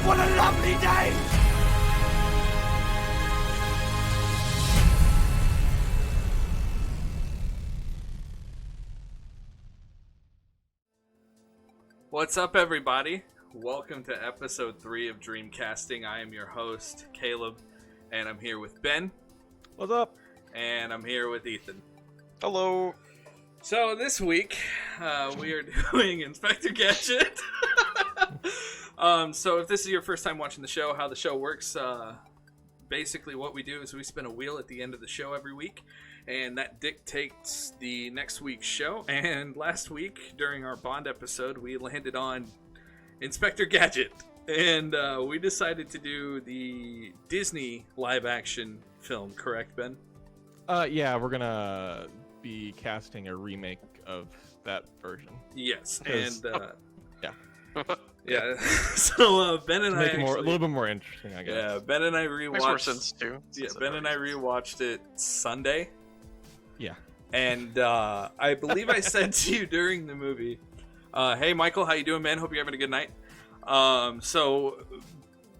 What a lovely day! What's up, everybody? Welcome to episode 3 of Dreamcasting. I am your host, Caleb, and I'm here with Ben. What's up? And I'm here with Ethan. Hello. So this week, we are doing Inspector Gadget. So if this is your first time watching the show, how the show works, basically what we do is we spin a wheel at the end of the show every week, and that dictates the next week's show. And last week, during our Bond episode, we landed on Inspector Gadget, and we decided to do the Disney live-action film, correct, Ben? Yeah, we're gonna be casting a remake of that version. Yes, and yeah. Yeah, so Ben and I Make it a little bit more interesting, I guess. Yeah, Ben and I rewatched. Makes more sense too. Yeah, Ben and I rewatched it Sunday. Yeah. And I believe I said to you during the movie, "Hey, Michael, how you doing, man? Hope you're having a good night." So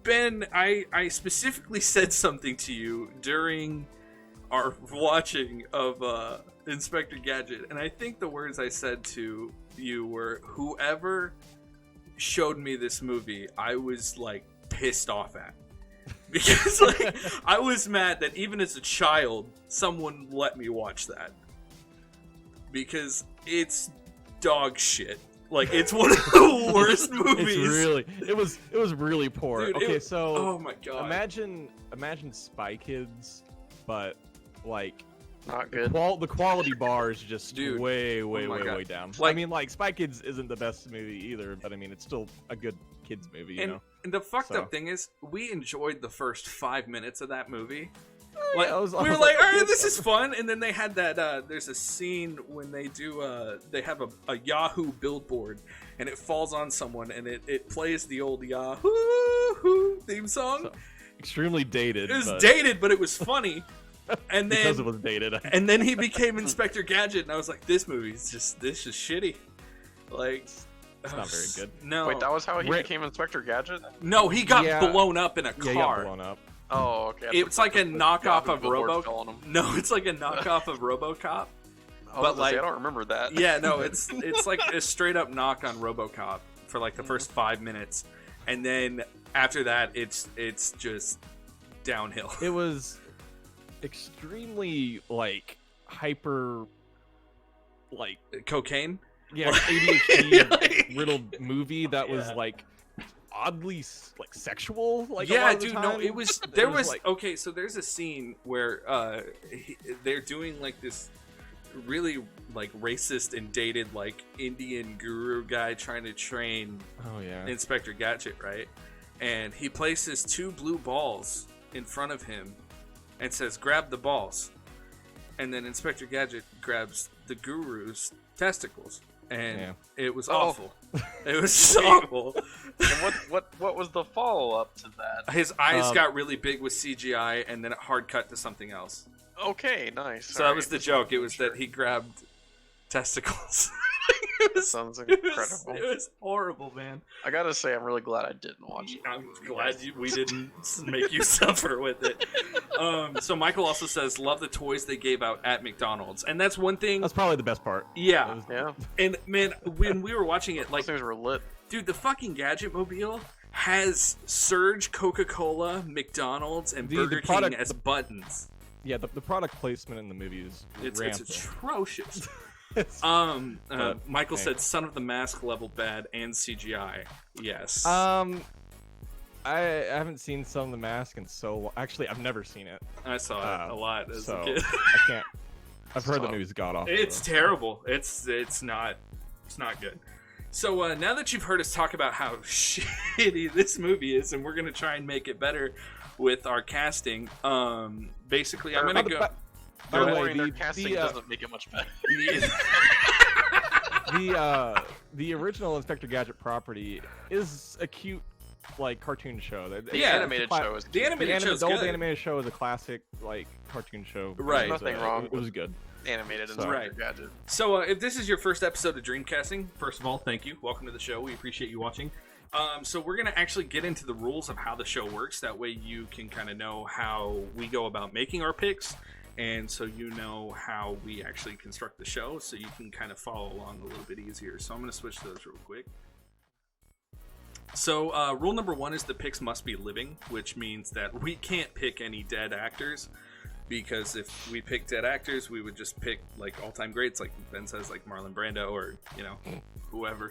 Ben, I specifically said something to you during our watching of Inspector Gadget, and I think the words I said to you were, "Whoever showed me this movie, I was like pissed off at." Because like I was mad that even as a child someone let me watch that, because it's dog shit. Like, it's one of the worst movies. It was really poor. Dude, okay, so oh my god, imagine Spy Kids, but like not good. The quality bar is just Dude, way God. down. Like, I mean, like, Spy Kids isn't the best movie either, but I mean, it's still a good kids movie, you know? And the fucked up thing is, we enjoyed the first 5 minutes of that movie. Like, we were like, all right, this is fun. And then they had that, there's a scene when they do, they have a Yahoo billboard, and it falls on someone, and it plays the old Yahoo theme song. So, extremely dated. It was dated, but it was funny. And then, because it was dated. And then he became Inspector Gadget, and I was like, this movie's just, this is shitty. Like, it's not very good. No. Wait, that was how he became Inspector Gadget? No, he got blown up in a car. Yeah, he got blown up. Oh, okay. It's like a knockoff of RoboCop. No, it's like a knockoff of RoboCop. But like, I don't remember that. Yeah, no, it's like a straight up knock on RoboCop for like the first 5 minutes, and then after that, it's just downhill. It was extremely like hyper, like cocaine. Yeah, ADHD riddled movie that was like oddly like sexual. Like, yeah, a lot of the dude, time. no, it was. There was like, okay. So there's a scene where they're doing like this really like racist and dated like Indian guru guy trying to train Inspector Gadget, right? And he places 2 blue balls in front of him and says, "Grab the balls." And then Inspector Gadget grabs the guru's testicles, and it was awful. It was awful. And what was the follow up to that? His eyes got really big with CGI, and then it hard cut to something else. Okay, nice. So that was the joke. It was that he grabbed testicles. Sounds incredible. It was horrible, man. I gotta say, I'm really glad I didn't watch it. I'm glad we didn't make you suffer with it. So Michael also says, love the toys they gave out at McDonald's. And that's one thing. That's probably the best part. Yeah. Yeah. And man, when we were watching it, like, those things were lit. Dude, the fucking Gadget Mobile has Surge, Coca-Cola, McDonald's, and Burger King as buttons. Yeah, the product placement in the movie is it's atrocious. Michael said Son of the Mask level bad and CGI. Yes. I haven't seen Son of the Mask in so long. Actually, I've never seen it. I saw it a lot as a kid. I can't. I've heard the movie's god awful. It's terrible. It's not good. So now that you've heard us talk about how shitty this movie is, and we're gonna try and make it better with our casting, basically I'm gonna go. By the way, their casting doesn't make it much better. The original Inspector Gadget property is a cute, like, cartoon show. The animated show is the animated show. The old animated show is a classic, like, cartoon show. Right. There's nothing wrong. It was good. Animated Inspector Gadget. So if this is your first episode of Dreamcasting, first of all, thank you. Welcome to the show. We appreciate you watching. So we're going to actually get into the rules of how the show works. That way you can kind of know how we go about making our picks. And so you know how we actually construct the show. So you can kind of follow along a little bit easier. So I'm going to switch those real quick. So rule number 1 is the picks must be living, which means that we can't pick any dead actors. Because if we pick dead actors, we would just pick like all-time greats, like Ben says, like Marlon Brando or, you know, whoever.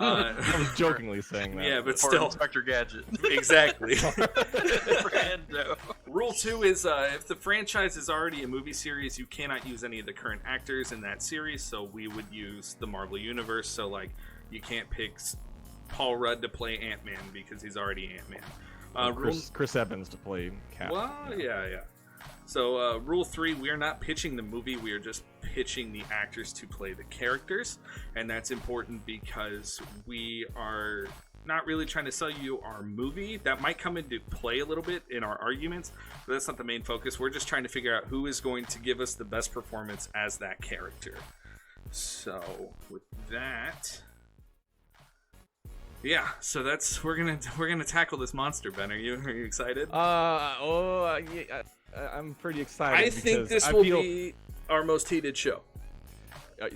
I was jokingly saying that. Yeah, but Or still. Inspector Gadget. Exactly. Brando. Rule 2 is if the franchise is already a movie series, you cannot use any of the current actors in that series. So we would use the Marvel Universe. So like, you can't pick Paul Rudd to play Ant-Man because he's already Ant-Man. Chris Evans to play Cap. Well, yeah. So, rule 3, we are not pitching the movie, we are just pitching the actors to play the characters. And that's important because we are not really trying to sell you our movie. That might come into play a little bit in our arguments, but that's not the main focus. We're just trying to figure out who is going to give us the best performance as that character. So, with that... Yeah, so that's we're gonna tackle this monster, Ben. Are you excited? Yeah, I'm pretty excited. I think this will be our most heated show.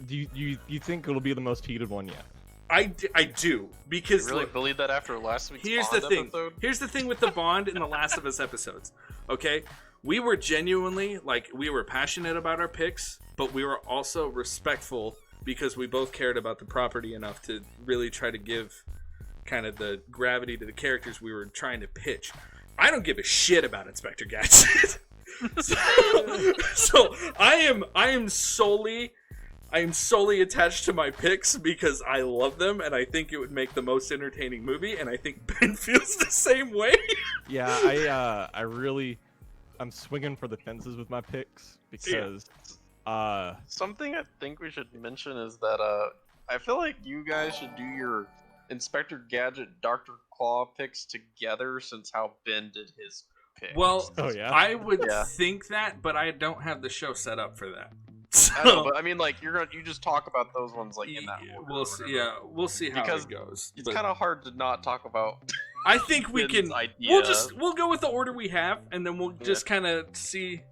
Do you think it'll be the most heated one yet? I do because You really believe that after last week's here's Bond the thing. episode? Here's the thing with the Bond and the Last of Us episodes. Okay, we were genuinely we were passionate about our picks, but we were also respectful because we both cared about the property enough to really try to give kind of the gravity to the characters we were trying to pitch. I don't give a shit about Inspector Gadget. so I am solely attached to my picks because I love them and I think it would make the most entertaining movie, and I think Ben feels the same way. Yeah, I'm swinging for the fences with my picks because something I think we should mention is that I feel like you guys should do your Inspector Gadget, Dr. Claw picks together since how Ben did his picks. Well, I would Yeah. think that, but I don't have the show set up for that. So, I know, but I mean, like you just talk about those ones like in that order. we'll see. Yeah, we'll see how Because it goes. It's But kind of hard to not talk about. I think we Ben's can. idea. We'll go with the order we have, and then we'll just kind of see.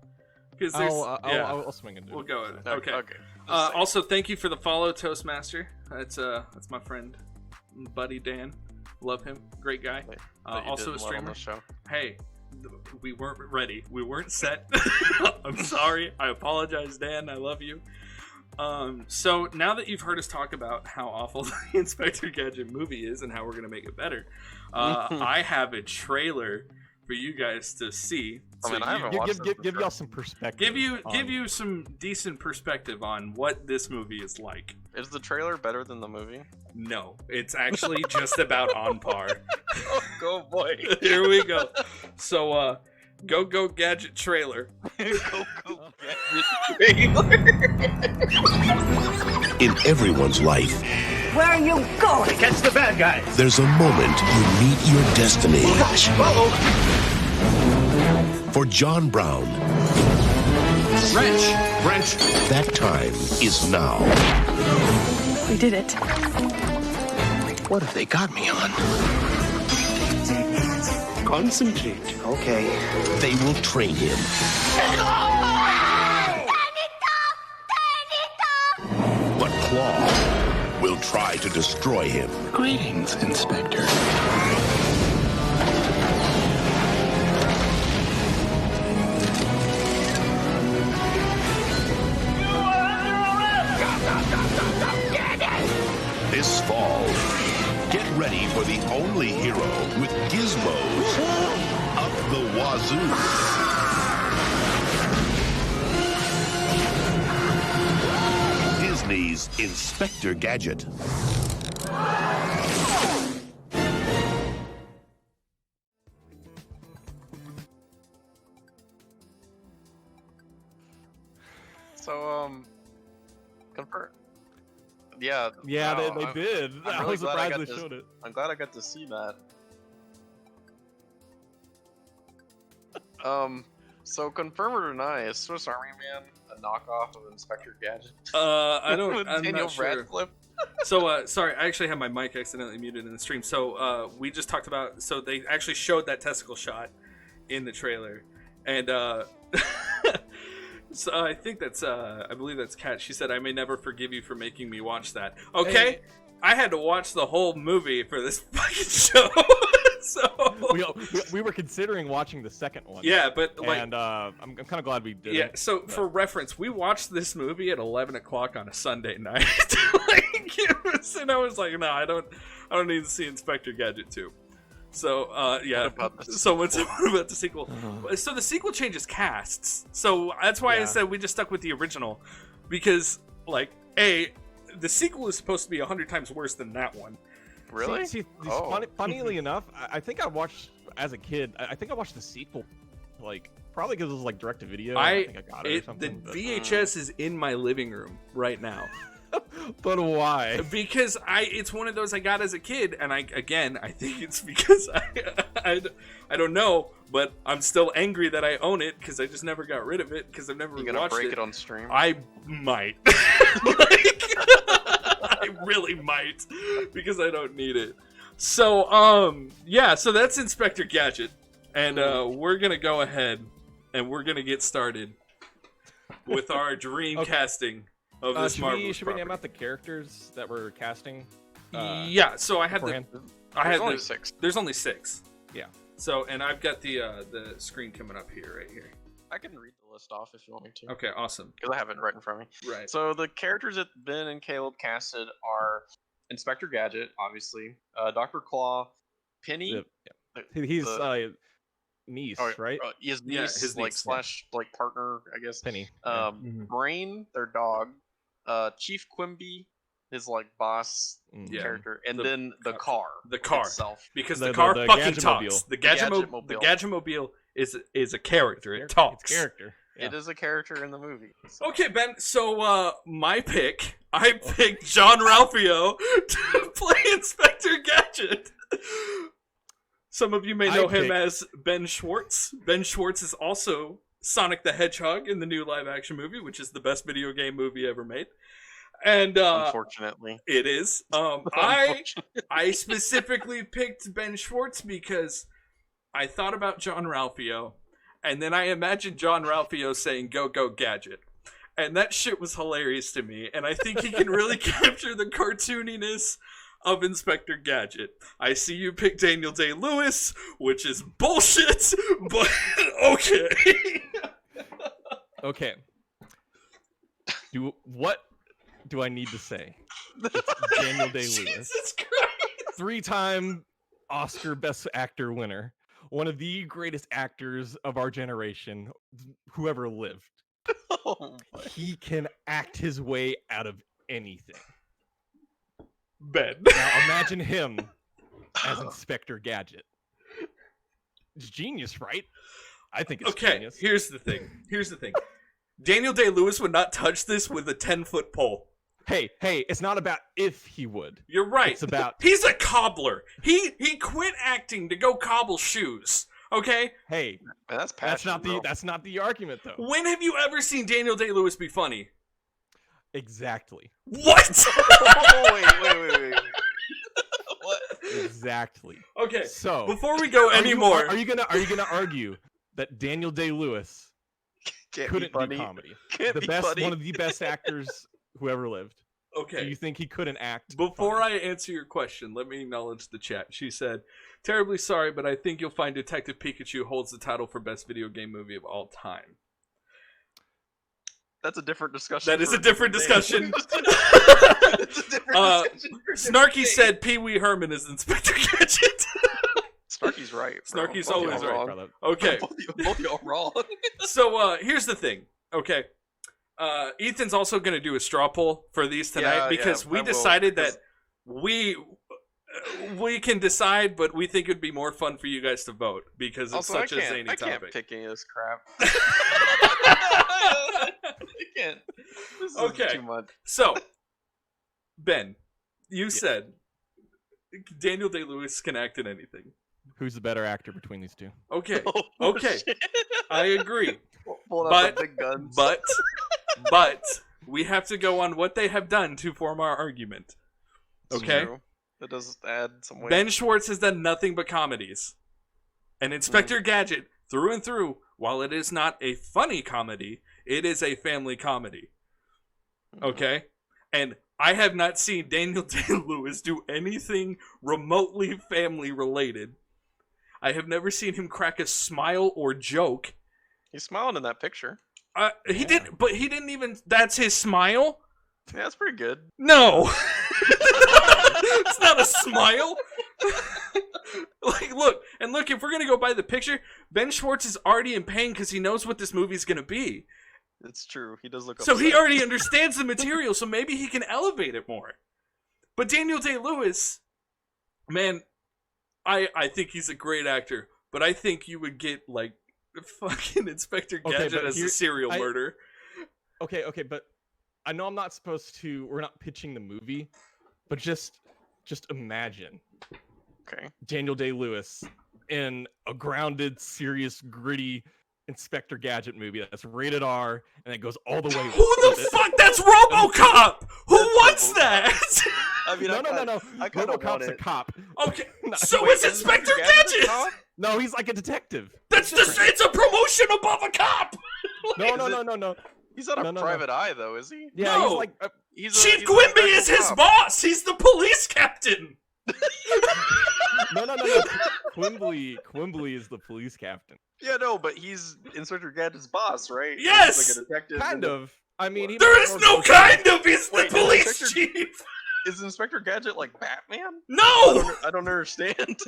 Because there's I'll swing into we'll it. go with it. Okay. Okay. Also, thank you for the follow, Toastmaster. That's my friend, buddy Dan. Love him. Great guy. Also a streamer. Hey, we weren't ready. We weren't set. I'm sorry. I apologize, Dan. I love you. So now that you've heard us talk about how awful the Inspector Gadget movie is and how we're going to make it better, I have a trailer for you guys to see. I mean, I haven't watched this give y'all some perspective. Give you some decent perspective on what this movie is like. Is the trailer better than the movie? No, it's actually just about on par. Go boy. Here we go. So, Go Gadget trailer. Go Gadget trailer. In everyone's life, Where are you going? To catch the bad guys. there's a moment you meet your destiny. Gosh, For John Brown, Wrench. that time is now. We did it. What have they got me on? Concentrate. Okay. They will train him. But Claw will try to destroy him. Greetings, Inspector. This fall, get ready for the only hero with gizmos up the wazoo. Disney's Inspector Gadget. So, confirm. Yeah. Yeah, wow, they did. I'm I really was glad surprised got they this- showed it. I'm glad I got to see that. So confirm or deny, is Swiss Army Man a knockoff of Inspector Gadget? I don't. With I'm Daniel not sure. Radcliffe? So, sorry, I actually had my mic accidentally muted in the stream. So, we just talked about. So they actually showed that testicle shot in the trailer, and so I think that's. I believe that's Kat. She said, "I may never forgive you for making me watch that." Okay, Hey. I had to watch the whole movie for this fucking show. So we were considering watching the second one. yeah, but like. And I'm kind of glad we did. Yeah, so for reference, we watched this movie at 11 o'clock on a Sunday night. And I was like, no, I don't need to see Inspector Gadget 2. So, yeah. What about the So what about the sequel? So the sequel changes casts. So that's why I said we just stuck with the original. Because, like, the sequel is supposed to be 100 times worse than that one. Really? Funnily enough, I think I watched as a kid. I think I watched the sequel, like probably because it was like direct to video. I think I got it or something. The VHS is in my living room right now. But why? Because it's one of those I got as a kid, and I think it's because I don't know, but I'm still angry that I own it because I just never got rid of it because I've never watched it. You gonna break it on stream? I might. I really might because I don't need it. So yeah, so that's Inspector Gadget, and we're gonna go ahead and we're gonna get started with our Dreamcasting of this Marvel. Should we name out the characters that we're casting? Yeah, so I had There's only 6. There's only 6. Yeah. So, and I've got the screen coming up here, right here. I can read the list off if you want me to. Okay, awesome. Because I have it right in front of me. Right. So the characters that Ben and Caleb casted are Inspector Gadget, obviously, Dr. Claw, Penny. He's niece, right? His niece, Yeah, his like niece, slash like partner, I guess. Penny. Brain, their dog. Chief Quimby, his like boss character, and then the car. The car itself. because The the car fucking Gadget-mobile. talks. The Gadget-mobile. Gadget-mobile is a character. It talks. It's character. Yeah. It is a character in the movie. So. Okay, Ben. So, my pick. I picked John Ralphio to play Inspector Gadget. Some of you may know him as Ben Schwartz. Ben Schwartz is also Sonic the Hedgehog in the new live-action movie, which is the best video game movie ever made. And Unfortunately, it is. I specifically picked Ben Schwartz because I thought about John Ralphio, and then I imagined John Ralphio saying "Go Go Gadget," and that shit was hilarious to me. And I think he can really capture the cartooniness of Inspector Gadget. I see you pick Daniel Day-Lewis, which is bullshit, but okay. Okay. What do I need to say? It's Daniel Day-Lewis. Jesus Christ. 3-time Oscar Best Actor winner. One of the greatest actors of our generation, who ever lived. Oh my. He can act his way out of anything. Ben. Now imagine him as Inspector Gadget. It's genius, right? I think it's genius. Here's the thing. Daniel Day-Lewis would not touch this with a 10-foot pole. Hey, it's not about if he would. You're right. It's about... He's a cobbler. He quit acting to go cobble shoes. Okay? Hey, Man, that's not the argument though. When have you ever seen Daniel Day-Lewis be funny? Exactly. What? wait. What? Exactly. Okay. So before we go anymore, are you gonna argue that Daniel Day-Lewis couldn't do comedy? One of the best actors who ever lived. okay. Do you think he couldn't act? Before funny? I answer your question, let me acknowledge the chat. She said, "Terribly sorry, but I think you'll find Detective Pikachu holds the title for best video game movie of all time." That's a different discussion. That is a different discussion. It's a different discussion. Snarky said Pee Wee Herman is Inspector Gadget. Snarky's right. Bro. Snarky's Both always y'all right. wrong. Okay. Both y'all wrong. So here's the thing. Okay. Ethan's also going to do a straw poll for these tonight because we decided that we can decide, but we think it'd be more fun for you guys to vote because it's Also, such a zany I topic. can't pick any of this crap. I can't. This is too much. So, Ben, you said Daniel Day-Lewis can act in anything. Who's the better actor between these two? Okay, Oh, okay, shit. I agree. Pulling out the big guns. But we have to go on what they have done to form our argument. It's Okay? true. That does add some weight. Ben Schwartz has done nothing but comedies. And Inspector Gadget, through and through, while it is not a funny comedy, it is a family comedy. Okay? And I have not seen Daniel Day-Lewis do anything remotely family related. I have never seen him crack a smile or joke. He's smiling in that picture. He did, but he didn't even. That's his smile? Yeah, that's pretty good. No! It's not a smile! Look, if we're gonna go by the picture, Ben Schwartz is already in pain because he knows what this movie's gonna be. It's true. He does look So upset. he already understands the material, so maybe he can elevate it more. But Daniel Day-Lewis, man, I think he's a great actor, but I think you would get, like, fucking Inspector Gadget as a serial murderer. Okay, but I know I'm not supposed to, we're not pitching the movie, but just imagine Daniel Day-Lewis in a grounded, serious, gritty Inspector Gadget movie that's rated R and it goes all the way. Who the fuck? That's RoboCop. Who wants that? I mean, no. RoboCop's a cop. Okay, so is Inspector Gadget. No, he's like a detective. It's a promotion above a cop. No. He's not a private eye, though, is he? Yeah, no. he's like Chief Quimby is his boss. He's the police captain. No. Quimby is the police captain. Yeah, no, but he's Inspector Gadget's boss, right? Yes! He's like a detective. Kind of. I mean, there is no kind of. He's the police chief. Is Inspector Gadget like Batman? No! I don't understand.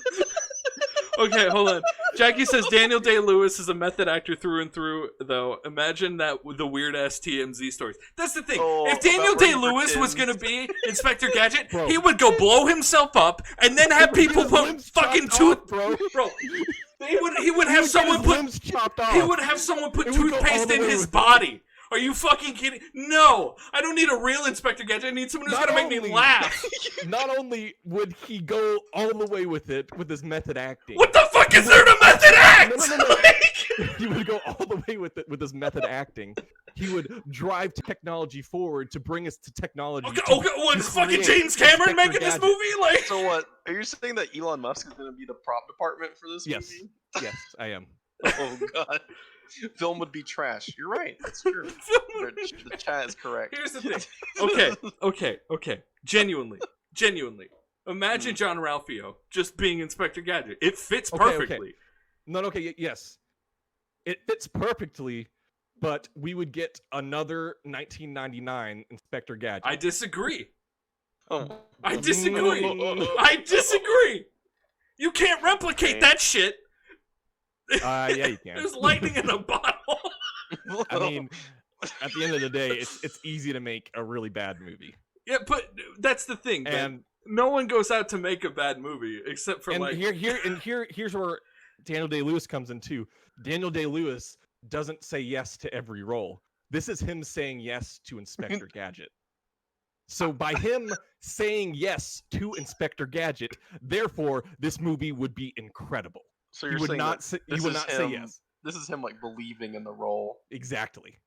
Okay, hold on. Jackie says Daniel Day-Lewis is a method actor through and through, though. Imagine that with the weird-ass TMZ stories. That's the thing. If Daniel Day-Lewis was going to be Inspector Gadget, he would go blow himself up and then have people put fucking Bro. He would have someone put toothpaste in his body. Are you fucking kidding? No! I don't need a real Inspector Gadget. I need someone who's gonna make me laugh. Not only would he go all the way with it, with his method acting. What the fuck is there to method act? No. He would go all the way with it, with his method acting. He would drive technology forward to bring us to technology. Okay, what is fucking James Cameron making this movie? Like, so what? Are you saying that Elon Musk is gonna be the prop department for this movie? Yes, I am. Oh god. Film would be trash. You're right. That's true. The chat is correct. Here's the thing. Okay. Genuinely. Imagine John Ralphio just being Inspector Gadget. It fits perfectly. Okay. Yes. It fits perfectly, but we would get another 1999 Inspector Gadget. I disagree. Oh. I disagree. You can't replicate that shit. Yeah, you can. There's lightning in a bottle. I mean, at the end of the day, it's easy to make a really bad movie. Yeah, but that's the thing. And no one goes out to make a bad movie except for here's where Daniel Day-Lewis comes in too. Daniel Day-Lewis doesn't say yes to every role. This is him saying yes to Inspector Gadget. So by him saying yes to Inspector Gadget, therefore this movie would be incredible. So you're saying he would not say yes. This is him like believing in the role. Exactly.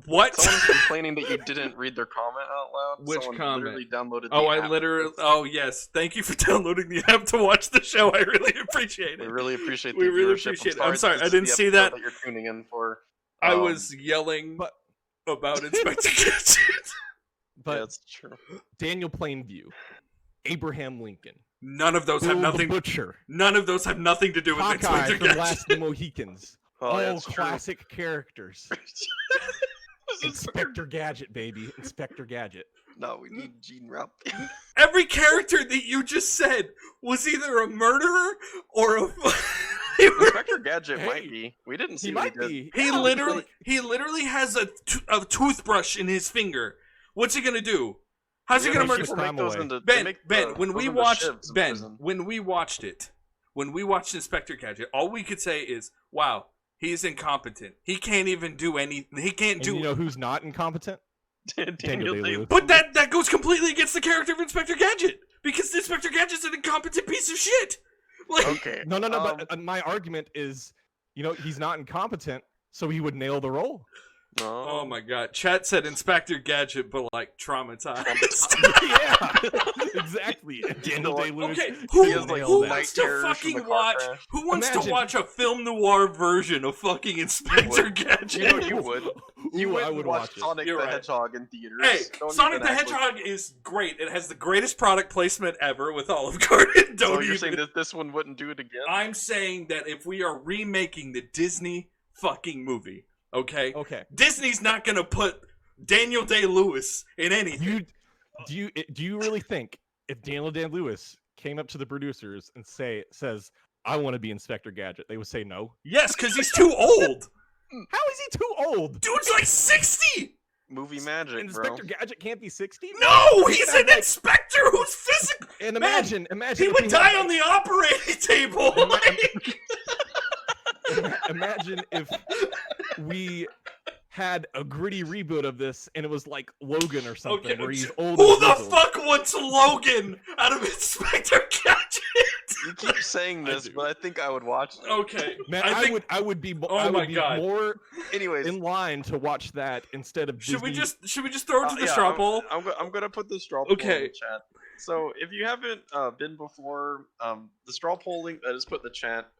What? Someone's complaining that you didn't read their comment out loud. Which Someone comment? Literally downloaded the app. Oh yes. Thank you for downloading the app to watch the show. I really appreciate it. We really appreciate the viewership. I'm sorry. I didn't see that. You're tuning in for. I was yelling about Inspector Gadget. But yeah, that's true. Daniel Plainview, Abraham Lincoln. None of those have nothing. Butcher. None of those have nothing to do with Inspector Gadget. From Last of the Mohicans. All classic characters. Inspector Gadget, baby. Inspector Gadget. No, we need Gene Rupp. Every character that you just said was either a murderer or a. Inspector Gadget might be. We didn't see. He might be. He literally has a toothbrush in his finger. What's he gonna do? How's he gonna murder? Ben, when we watched Inspector Gadget, all we could say is, "Wow, he's incompetent. He can't even do anything. He can't do." You know who's not incompetent? Daniel Day-Lewis. But that goes completely against the character of Inspector Gadget. Because Inspector Gadget's an incompetent piece of shit. Like, Okay. No, but my argument is, he's not incompetent, so he would nail the role. No. oh my god. Chat said Inspector Gadget, but like traumatized. Yeah, exactly. Daniel Day-Lewis. Okay, He has, like, who night wants to terrors from fucking the car watch? crash. Who wants to Imagine. watch a film noir version of fucking Inspector would. Gadget? You know you would. You Ooh, would I would watch watch it. Sonic You're the right. Hedgehog in theaters. Hey, Don't Sonic even the act like- Hedgehog is great. It has the greatest product placement ever with Olive Garden. So Don't you're even. saying that this one wouldn't do it again? I'm saying that if we are remaking the Disney fucking movie, okay? Okay. Disney's not gonna put Daniel Day-Lewis in anything. Do you really think if Daniel Day-Lewis came up to the producers and says, "I want to be Inspector Gadget," they would say no? Yes, because he's too old. How is he too old? Dude's like 60. Movie magic, bro. Inspector Gadget can't be 60? No, he's an inspector who's physical. And Man, imagine He if would we die had, on the operating table. Like, imagine if we had a gritty reboot of this and it was like Logan or something okay, where he's old. who and the grizzled. fuck wants Logan out of Inspector Gadget? You keep saying this, but I think I would watch it. Okay, Man, I think. I would be Oh I my would be God. more Anyways, in line to watch that instead of Should we Disney. just throw it to the straw poll? I'm gonna put the straw poll Okay. in the chat. So if you haven't been before, the straw poll link that is put in the chat.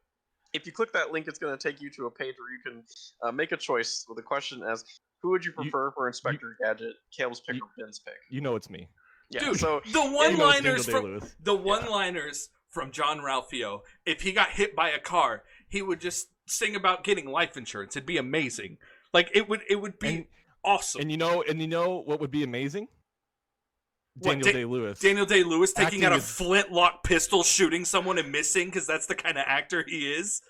If you click that link, it's gonna take you to a page where you can make a choice with a question as who would you prefer for Inspector Gadget, Caleb's pick or Ben's pick? It's me. Yeah. Dude, So the one-liners Daniel from Day-Lewis. the one-liners from John Ralphio. If he got hit by a car, he would just sing about getting life insurance. It'd be amazing. Like it would be And- awesome. And you know what would be amazing? What, Daniel Day-Lewis. Daniel Day-Lewis taking Acting out a is- flintlock pistol, shooting someone and missing because that's the kind of actor he is.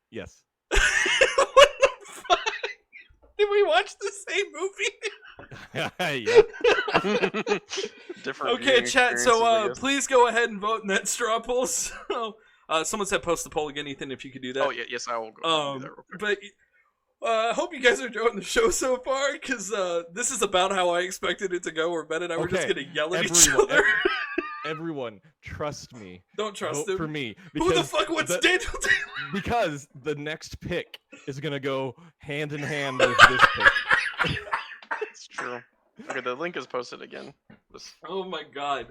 Yes. What the fuck? Did we watch the same movie? Yeah. different. Okay, viewing chat. experiences, So I guess. please go ahead and vote in that straw poll. So, someone said post the poll again, Ethan. If you could do that. Oh yeah, yes, I will go ahead and do that real quick. But I hope you guys are enjoying the show so far, because this is about how I expected it to go, where Ben and I were just Okay, going to yell at each everyone- other. Everyone, trust me. Don't trust Vote him. for me. Who the because fuck wants the- Daniel Day? Because the next pick is gonna go hand in hand with this pick. It's true. Okay, the link is posted again. Oh my god.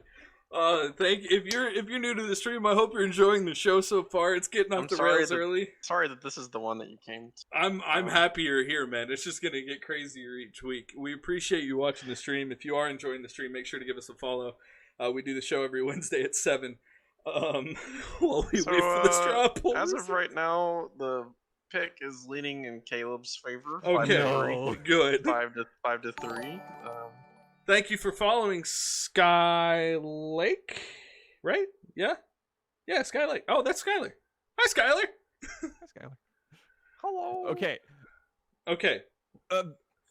If you're new to the stream, I hope you're enjoying the show so far. It's getting off I'm the sorry rails that- early. Sorry that this is the one that you came to. I'm happy you're here, man. It's just gonna get crazier each week. We appreciate you watching the stream. If you are enjoying the stream, make sure to give us a follow. We do the show every Wednesday at 7. While we So, wait for the straw poll. As of right now, the pick is leaning in Caleb's favor. Okay, No. good. 5-3. Thank you for following Sky Lake, right? Yeah, Sky Lake. Oh, that's Skylar. Hi, Skylar. That's Skylar. Hello. Okay.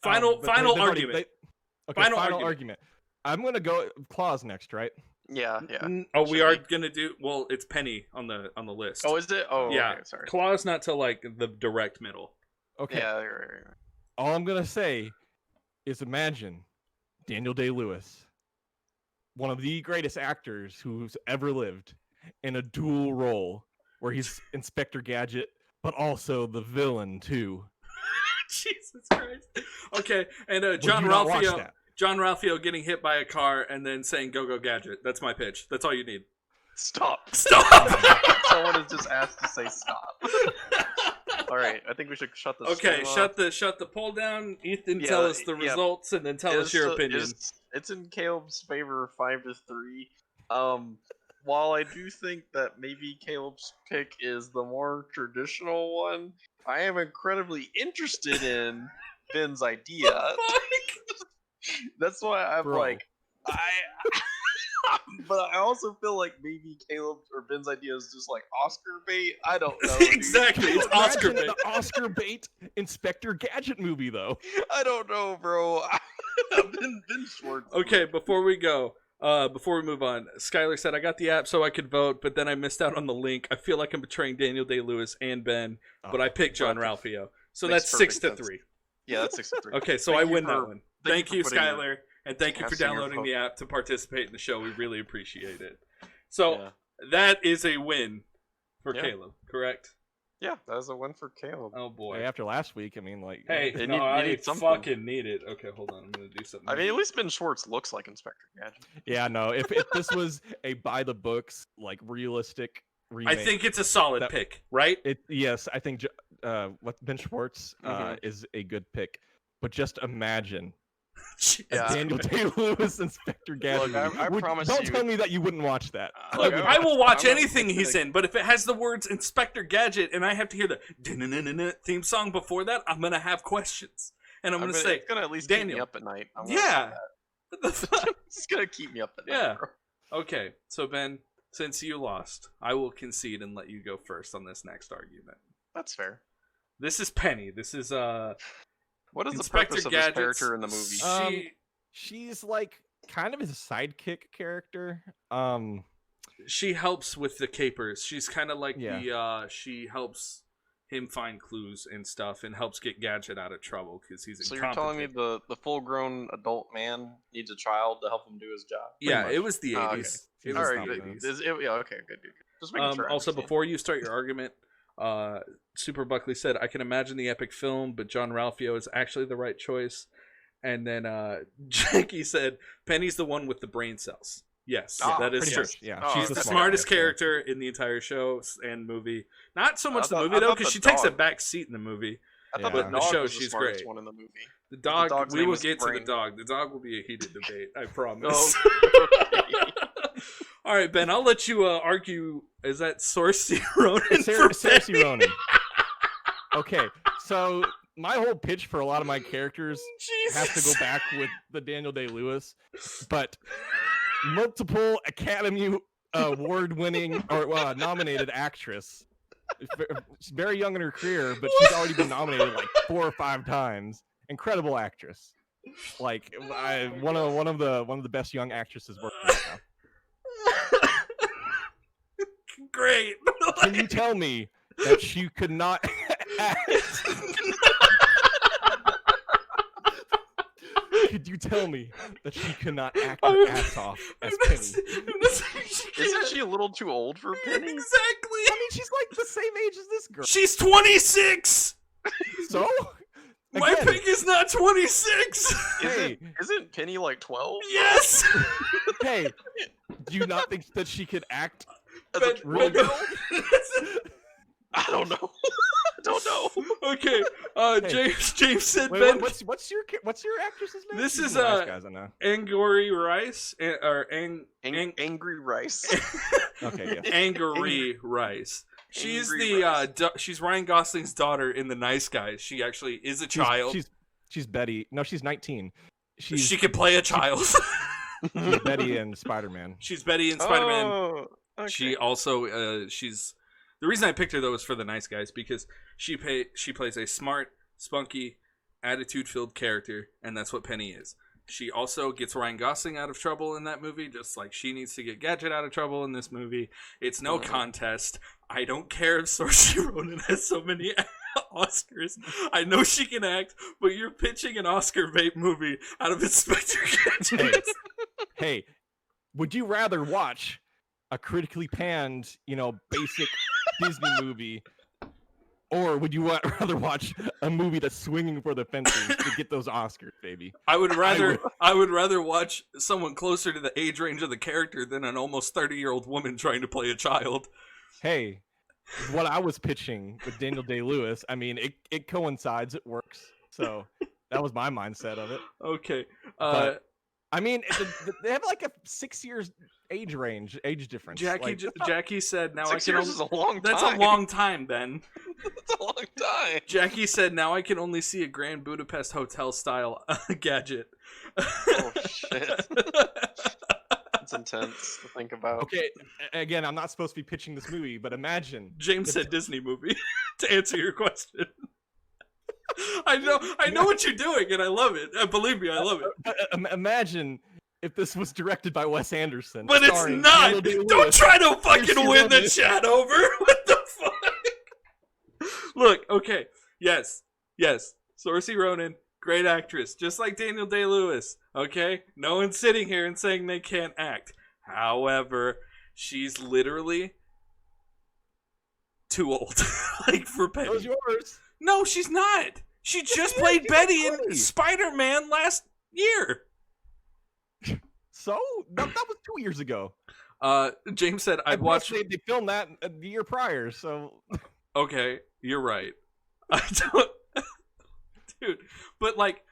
Final they've already- argument. Okay, Final final argument. argument. I'm gonna go Claus next, right? Yeah. Oh, we Should are we? gonna do. Well, it's Penny on the list. Oh, is it? Oh, yeah. okay, sorry. Claw's not till like the direct middle. Okay. Yeah, right. All I'm gonna say is imagine Daniel Day-Lewis, one of the greatest actors who's ever lived, in a dual role where he's Inspector Gadget, but also the villain too. Jesus Christ. Okay, and Would John you not watch Ralphio. that? John Ralphio getting hit by a car and then saying "Go Go Gadget." That's my pitch. That's all you need. Stop. Stop. Someone has just asked to say stop. All right, I think we should shut this. Okay, stream off. shut the poll down. Ethan, Yeah, tell us the yeah. results and then tell us your opinion. It's in Caleb's favor, 5-3. While I do think that maybe Caleb's pick is the more traditional one, I am incredibly interested in Ben's idea. That's why I'm Bro. like, but I also feel like maybe Caleb or Ben's idea is just like Oscar bait. I don't know. dude. Exactly, it's Oscar Imagine bait. the Oscar bait Inspector Gadget movie, though. I don't know, bro. Ben Schwartz. Okay, before we go, before we move on, Skylar said I got the app so I could vote, but then I missed out on the link. I feel like I'm betraying Daniel Day-Lewis and Ben, but I picked John Ralphio. So Makes that's 6-3. perfect sense. Yeah, that's 6-3. Okay, so Thank I you win for- that one. thank Thank you you, for putting Skylar. And thank you for Casting your downloading vote. the app to participate in the show. We really appreciate it. So that is a win for Caleb, correct? Yeah, that was a win for Caleb. Oh boy! Hey, after last week, I mean, like, Hey, They no, need- I they need something. fucking need it. Okay, hold on. I'm gonna do something. I mean, at least Ben Schwartz looks like Inspector Gadget. yeah, no. If this was a by the books, like realistic I remake, think it's a solid that- pick, right? yes, I think what Ben Schwartz is a good pick. But just imagine Yeah. Daniel Day-Lewis Inspector Gadget. Look, I movie. promise Don't you- tell me that you wouldn't watch that. Look, I'm I will watch I'm not anything he's gonna- in, but if it has the words Inspector Gadget and I have to hear the dun-dun-dun-dun-dun theme song before that, I'm gonna have questions, and I'm gonna say, it's gonna at least keep me Daniel. up at night. I'm gonna "Yeah." say What the fuck? that. It's gonna keep me up at night. Yeah. Bro. Okay, so Ben, since you lost, I will concede and let you go first on this next argument. That's fair. This is Penny. This is What is Inspector the purpose of Gadget's- this character in the movie? She's like kind of his sidekick character. She helps with the capers. She's kind of like Yeah. she helps him find clues and stuff, and helps get Gadget out of trouble because he's So you're incompetent. telling me the full-grown adult man needs a child to help him do his job? Yeah, much. it was the Oh, 80s. okay. It All was right, the not good. 80s. Yeah, okay, good. Just making sure. I Also, understand. before you start your argument, Super Buckley said, "I can imagine the epic film, but John Ralphio is actually the right choice." And then Jackie said, "Penny's the one with the brain cells." Yes, Ah, that is pretty true. much, yeah. Oh, She's okay. the smart smartest character. character in the entire show and movie. Not so much I the thought- movie I though, thought because the she takes a dog- back seat in the movie. I thought Yeah. the The dog show, was the she's smartest great. one in the movie. The dog. dog's We name will was get to the Brain. dog. The dog will be a heated debate. I promise. Oh, All right, Ben. I'll let you argue. Is that Saoirse Ronan for Saoirse Penny? Ronan. Okay, so my whole pitch for a lot of my characters has to Jesus. go back with the Daniel Day-Lewis, but multiple Academy Award-winning or nominated actress. She's very young in her career, but she's already been nominated like 4 or 5 times. Incredible actress, like one of the best young actresses working right now. Great. Can you tell me that she could not act? Could you tell me that she could not act her ass off as Penny? Isn't she a little too old for Penny? Exactly. I mean, she's like the same age as this girl. She's 26. So, My again, pick is not 26. hey, Isn't Penny like 12? Yes. hey, do you not think that she could act? As a really but- I don't know. I don't know. Okay. James said Wait, Ben. what's your actress's name? This She's is, one of the nice guys I know. Angry Rice Angry Rice. Okay, yes. Angry Rice. She's Angry Rice. she's Ryan Gosling's daughter in The Nice Guys. She actually is a child. She's Betty. No, she's 19. She can play a child. She's Betty in Spider-Man. She's Betty in Spider-Man. Oh, okay. She also she's the reason I picked her though is for The Nice Guys because she plays a smart, spunky, attitude-filled character, and that's what Penny is. She also gets Ryan Gosling out of trouble in that movie, just like she needs to get Gadget out of trouble in this movie. It's no contest. I don't care if Saoirse Ronan has so many Oscars. I know she can act, but you're pitching an Oscar bait movie out of Inspector Gadget. Hey, would you rather watch a critically panned, basic Disney movie, or would you rather watch a movie that's swinging for the fences to get those Oscars, baby? I would rather watch someone closer to the age range of the character than an almost 30-year-old woman trying to play a child. Hey, what I was pitching with Daniel Day-Lewis, I mean, it coincides, it works. So that was my mindset of it. Okay. But, I mean, they have like a 6 years age difference. Jackie said, "Now 6 I can." years is a long time. That's a long time, Ben. That's a long time. Jackie said, "Now I can only see a Grand Budapest Hotel style Gadget." Oh shit. That's intense to think about. Okay, again, I'm not supposed to be pitching this movie, but imagine. James said Disney movie to answer your question. I know what you're doing, and I love it. Believe me, I love it. Imagine if this was directed by Wes Anderson. But it's starring not. Daniel Day-Lewis. Don't try to fucking Saoirse win the Ronan. chat over. What the fuck? Look, okay. Yes. Saoirse Ronan Great actress, just like Daniel Day-Lewis. Okay, no one's sitting here and saying they can't act. However, she's literally too old, like for Penny. That was yours. No, she's not. She just played Betty in Spider-Man last year. So that was 2 years ago. James said I'd watch. They filmed that the year prior, so. Okay, you're right. I don't, dude. But like,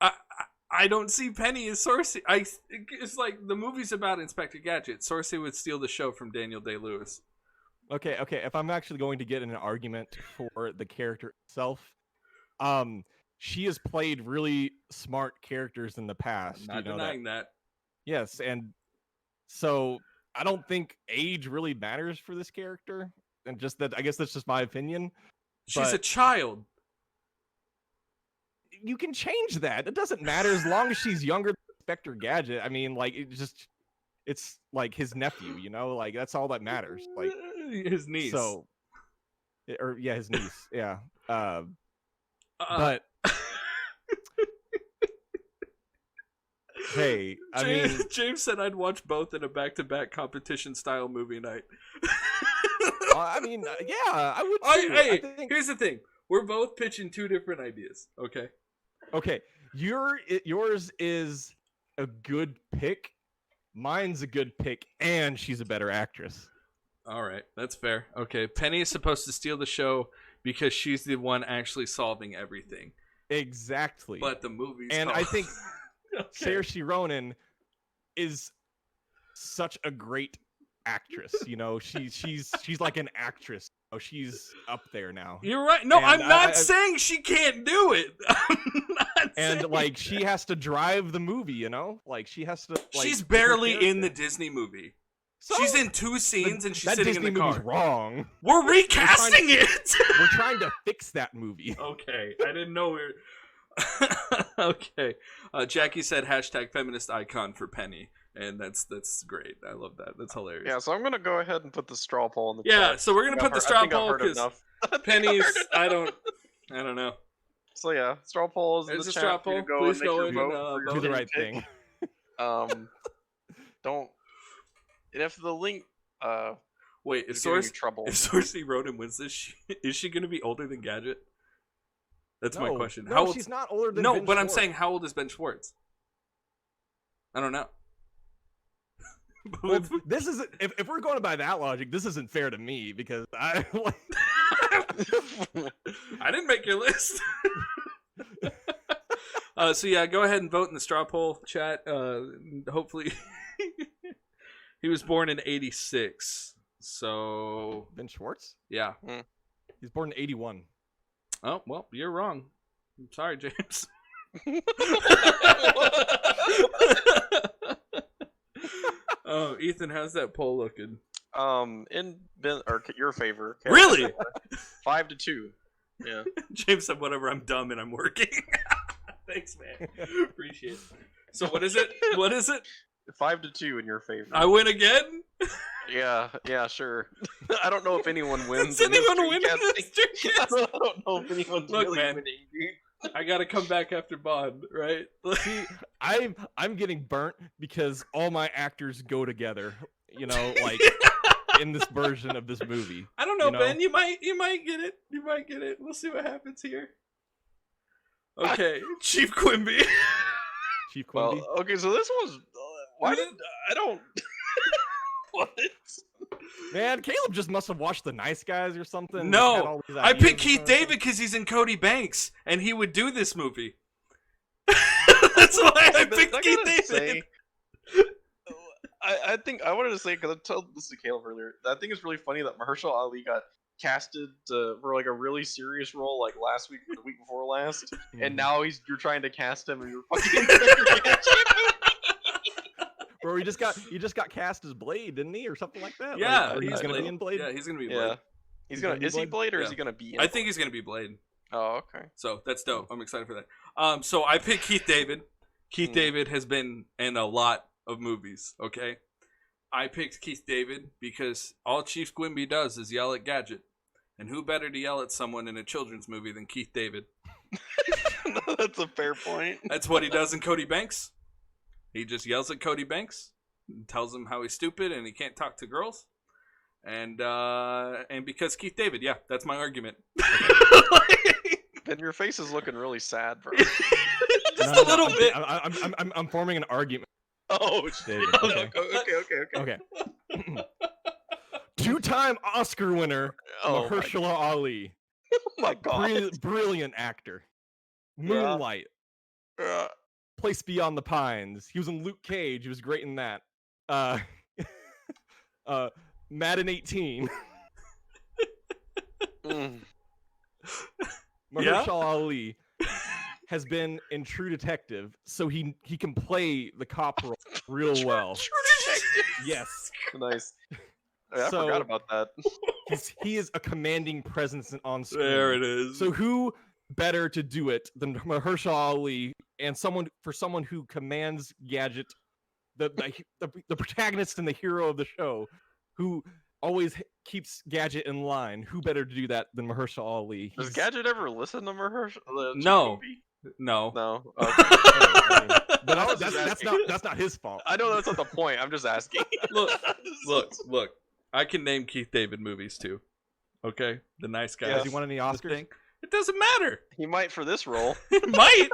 I don't see Penny as Sorcy. It's like the movie's about Inspector Gadget. Sorcy would steal the show from Daniel Day-Lewis. Okay. If I'm actually going to get in an argument for the character itself, she has played really smart characters in the past. I'm not denying that. Yes, and so I don't think age really matters for this character, and just that I guess that's just my opinion. She's a child. You can change that. It doesn't matter as long as she's younger than Inspector Gadget. I mean, like it's like his nephew, you know, like that's all that matters. Like his niece. So, or yeah, his niece. Yeah. But hey, I mean, James said I'd watch both in a back-to-back competition-style movie night. I mean, yeah, I would. Too. Hey, I think... here's the thing: we're both pitching two different ideas. Okay. Okay, yours is a good pick. Mine's a good pick, and she's a better actress. All right, that's fair. Okay, Penny is supposed to steal the show because she's the one actually solving everything. Exactly. But the movie's and called... I think okay. Saoirse Ronan is such a great actress. You know, she's like an actress. Oh, she's up there now. You're right. No, and I'm not saying she can't do it. I'm not and saying... like she has to drive the movie. You know, like she has to. Like, she's barely in the Disney movie. So, she's in two scenes and she's sitting Disney in the car. Movie's wrong. We're recasting it. We're trying to fix that movie. Okay, I didn't know we were. Okay, Jackie said hashtag feminist icon for Penny, and that's great. I love that. That's hilarious. Yeah, so I'm gonna go ahead and put the straw poll in the yeah. chat. So we're gonna put the straw poll because Penny's. I don't know. So yeah, straw poll is in There's the a chat. straw poll. Please go in and Do vote. the right thing. Don't. And if the link. Wait, if Saoirse Ronan wins this, is she going to be older than Gadget? That's my question. No, how old... she's not older than No, Ben but Schwartz. I'm saying, how old is Ben Schwartz? I don't know. Well, this isn't. If we're going by that logic, this isn't fair to me because I. I didn't make your list. So yeah, go ahead and vote in the straw poll chat. Hopefully, he was born in '86. So Ben Schwartz? Yeah. He's born in '81. Oh well, you're wrong. I'm sorry, James. Oh, Ethan, how's that poll looking? In Ben or your favor. Really? 5-2. Yeah. James said, "Whatever. I'm dumb and I'm working." Thanks, man. Appreciate it. So what is it? What is it? 5-2 in your favor. I win again? Yeah, sure. I don't know if anyone wins. Does anyone win in this Dreamcast? I don't know if anyone's really winning, dude. I gotta come back after Bond, right? See, I'm getting burnt because all my actors go together. You know, like in this version of this movie. I don't know, Ben. You might get it. You might get it. We'll see what happens here. Okay, Chief Quimby. Chief Quimby. Well, okay, so this was. Why did I don't? What? Man, Caleb just must have watched The Nice Guys or something. No, I picked Keith David because he's in Cody Banks, and he would do this movie. That's why I picked Keith David. I think I wanted to say, because I told this to Caleb earlier, I think it's really funny that Mahershala Ali got casted for like a really serious role like last week or the week before last, and now you're trying to cast him and you're fucking. Or he just got cast as Blade, didn't he, or something like that? Yeah, like, he's gonna be in Blade. Yeah, he's gonna be Blade. Yeah, he's gonna. Is he Blade or is he gonna be? In I think he's gonna be Blade. Oh, okay. So that's dope. I'm excited for that. So I picked Keith David. Keith David has been in a lot of movies. Okay, I picked Keith David because all Chief Quimby does is yell at Gadget, and who better to yell at someone in a children's movie than Keith David? That's a fair point. That's what he does in Cody Banks. He just yells at Cody Banks, and tells him how he's stupid and he can't talk to girls. And because Keith David, yeah, that's my argument. Ben, your face is looking really sad, bro. Just a little bit. I'm forming an argument. Oh, David, okay. Okay. Two-time Oscar winner Oh my Mahershala Ali. Oh my god. Brilliant actor. Moonlight. Place Beyond the Pines. He was in Luke Cage. He was great in that. Madden 18. Mahershala Ali has been in True Detective, so he can play the cop role real well. True Detective. Yes. Nice. I So- forgot about that. He is a commanding presence on screen. There it is. So who better to do it than Mahershala Ali and someone who commands Gadget, the protagonist and the hero of the show, who always keeps Gadget in line. Who better to do that than Mahershala Ali? Does Gadget ever listen to Mahershala? No. No. No. But that's not his fault. I know that's not the point. I'm just asking. Look. I can name Keith David movies too. Okay? The Nice Guys. Has he won any The Oscars? Thing. It doesn't matter. He might for this role. He might.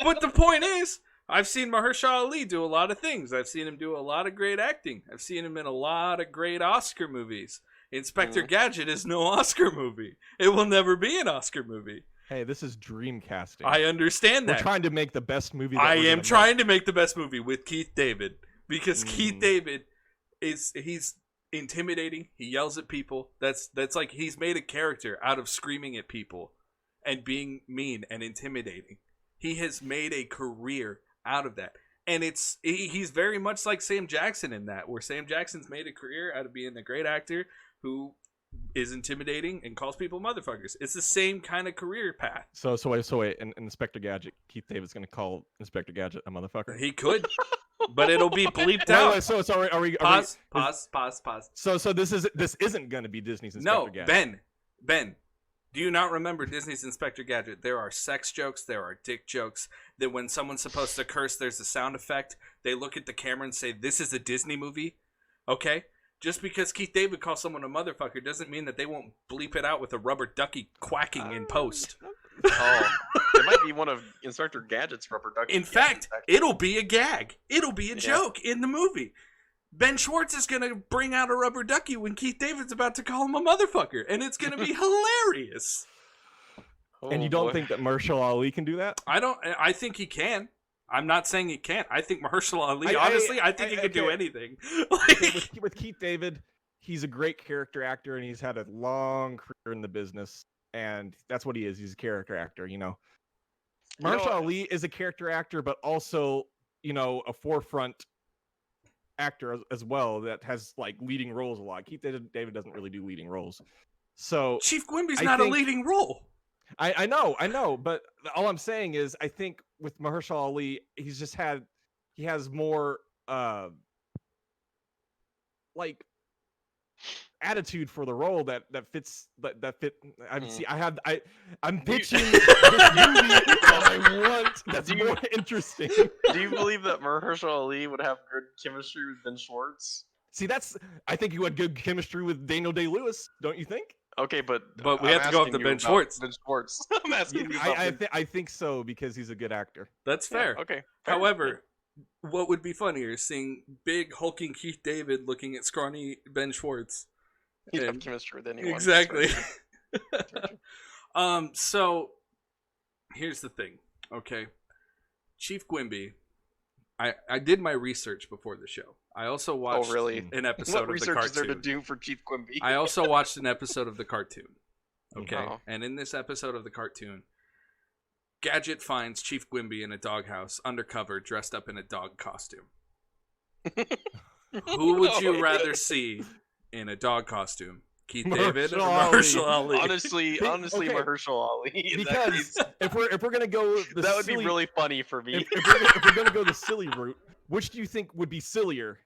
But the point is, I've seen Mahershala Ali do a lot of things. I've seen him do a lot of great acting. I've seen him in a lot of great Oscar movies. Inspector Gadget is no Oscar movie. It will never be an Oscar movie. Hey, this is Dreamcasting. I understand that. We're trying to make the best movie. I am trying to make the best movie with Keith David because Keith David he's intimidating. He yells at people. That's like he's made a character out of screaming at people and being mean and intimidating. He has made a career out of that. And he's very much like Sam Jackson in that, where Sam Jackson's made a career out of being a great actor who is intimidating and calls people motherfuckers. It's the same kind of career path. So wait, and Inspector Gadget, Keith David's gonna call Inspector Gadget a motherfucker. He could, but it'll be bleeped out. Wait, so are we Pause. So this isn't gonna be Disney's Inspector Gadget. Ben, do you not remember Disney's Inspector Gadget? There are sex jokes, there are dick jokes. That when someone's supposed to curse, there's a sound effect. They look at the camera and say, "This is a Disney movie." Okay. Just because Keith David calls someone a motherfucker doesn't mean that they won't bleep it out with a rubber ducky quacking in post. Oh, it might be one of Inspector Gadget's rubber ducky. In fact, it'll be a gag. It'll be a joke in the movie. Ben Schwartz is going to bring out a rubber ducky when Keith David's about to call him a motherfucker, and it's going to be hilarious. And you don't think that Mahershala Ali can do that? I think he can. I'm not saying he can't. I think Mahershala Ali, honestly, I think he can do anything. With Keith David, he's a great character actor, and he's had a long career in the business, and that's what he is. He's a character actor, you know. Mahershala Ali is a character actor, but also, you know, a forefront actor as well that has, like, leading roles a lot. Keith David doesn't really do leading roles. So Chief Quimby's not a leading role. I know, but all I'm saying is I think with Mahershala Ali, he has more like attitude for the role that fits that fit. I'm pitching this movie that I want that's more interesting. Do you believe that Mahershala Ali would have good chemistry with Ben Schwartz? See, I think he had good chemistry with Daniel Day-Lewis, don't you think? Okay, but we have to go up to Ben Schwartz. Ben Schwartz. I'm asking you. I think so because he's a good actor. That's fair. Yeah, okay. However, what would be funnier is seeing big hulking Keith David looking at scrawny Ben Schwartz. He'd have chemistry with anyone. Exactly. So here's the thing. Okay, Chief Quimby. I did my research before the show. I also watched an episode of the cartoon. What research is there to do for Chief Quimby? I also watched an episode of the cartoon. Okay, and in this episode of the cartoon, Gadget finds Chief Quimby in a doghouse, undercover, dressed up in a dog costume. Who would you rather see in a dog costume? Keith David or Mahershala Ali? Honestly, Mahershala Ali. Because if we're gonna go, that would be really funny for me. If we're gonna go the silly route, which do you think would be sillier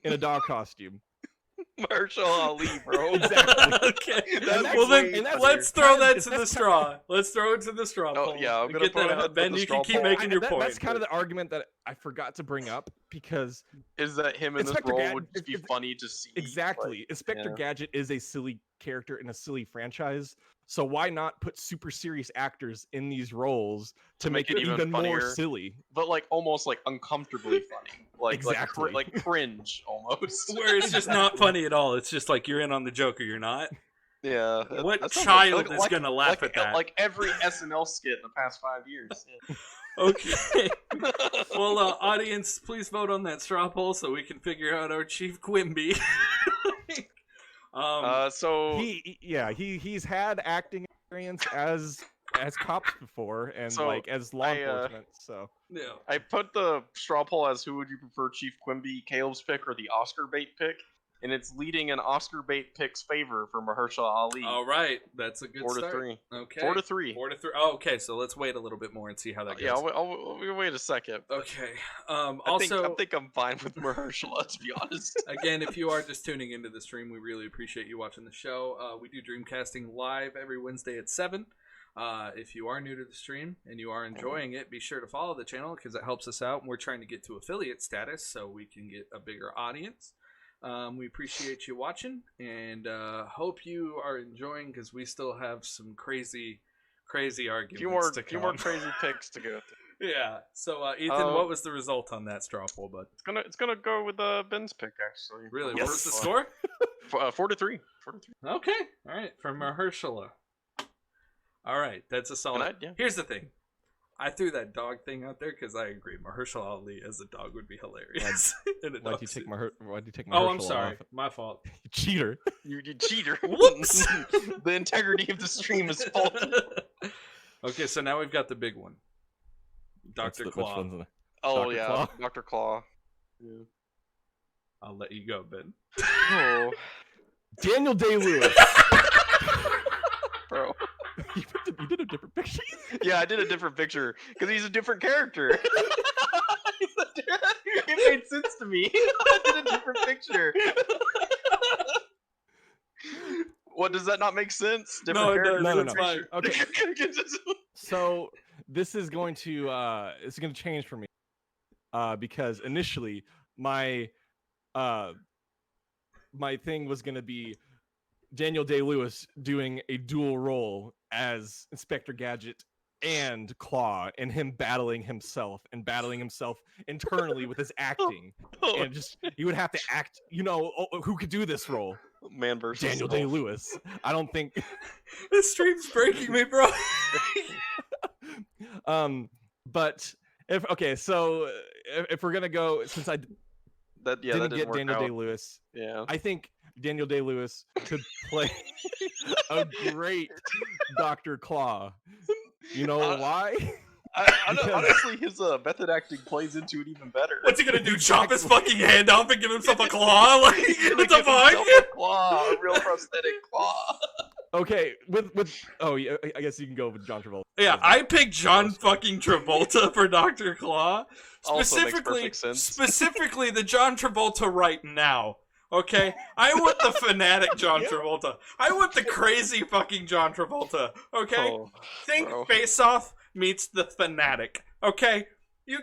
in a dog costume? Marshall Ali, bro. Exactly. Okay. That's Well way then, better. let's throw that to That's the straw. Let's throw it to the straw. Oh, poll. yeah, I'm gonna Get throw that ahead out. with Ben, the you can straw keep poll. making your point. That's kind of the argument that I forgot to bring up because Is that him in this Inspector role Gad- would just be funny to see? exactly like, Inspector yeah. Gadget is a silly character in a silly franchise. So why not put super serious actors in these roles to make it even more funnier. silly? But like almost like uncomfortably funny, Exactly. like cringe almost. Where it's just not funny at all. It's just like you're in on the joke or you're not. Yeah. What that sounds child is gonna laugh at that? Like every SNL skit in the past 5 years. Yeah. Okay. Well, audience, please vote on that straw poll so we can figure out our Chief Quimby. So he's had acting experience as cops before and So, like as law enforcement. So yeah. I put the straw poll as who would you prefer, Chief Quimby, Caleb's pick, or the Oscar bait pick, and it's leading an Oscar bait pick's favor for Mahershala Ali. All right, that's a good 4 to start. 3. Okay. 4 to 3. 4 to 3. Oh, okay. So let's wait a little bit more and see how that goes. Yeah, I'll wait a second. Okay. I Also, think I'm fine with Mahershala, to be honest. again, if you are just tuning into the stream, we really appreciate you watching the show. We do Dreamcasting live every Wednesday at 7. If you are new to the stream and you are enjoying it, be sure to follow the channel because it helps us out. We're trying to get to affiliate status so we can get a bigger audience. We appreciate you watching and hope you are enjoying because we still have some crazy arguments to come. Few more crazy picks to go through. Yeah. So, Ethan, what was the result on that straw poll, bud? It's gonna go with Ben's pick actually. Really? Yes. What was the score? 4 to 3. 4 to 3. Okay. All right. From Mahershala. All right. That's a solid. Yeah. Here's the thing. I threw that dog thing out there because I agree. Mahershala Ali as a dog would be hilarious. why'd you take Mahershala Oh, I'm sorry. off? My fault. You cheater. You cheater. Whoops. The integrity of the stream is faulty. Okay, so now we've got the big one. What's Dr. which Claw. one's the- Oh Dr. yeah, Claw? Dr. Claw. Yeah. I'll let you go, Ben. Oh, Daniel Day-Lewis. bro. You did a different picture. Yeah, I did a different picture because he's a different character. It made sense to me. I did a different picture. What, does that not make sense? No, it does. No. It's fine. Okay. So this is going to change for me because initially my thing was going to be Daniel Day-Lewis doing a dual role as Inspector Gadget and Claw, and him battling himself internally with his acting, and just you would have to act. Who could do this role? Man versus Daniel self. Day-Lewis. I don't think. This stream's breaking me, bro. But if we're gonna go, since I That didn't didn't get work Daniel out. Day-Lewis, Yeah. I think Daniel Day-Lewis could play a great Dr. Claw. You know why? Honestly, his method acting plays into it even better. What's he gonna do? Chop his fucking hand off and give himself a claw? Like, what the Give himself fuck? a claw, a real prosthetic claw. Okay, yeah, I guess you can go with John Travolta. Yeah, I picked John fucking Travolta for Dr. Claw. Also makes perfect sense. Specifically the John Travolta right now. Okay? I want the fanatic John Travolta. I want the crazy fucking John Travolta. Okay? Oh, Think bro. Face Off meets the fanatic. Okay? You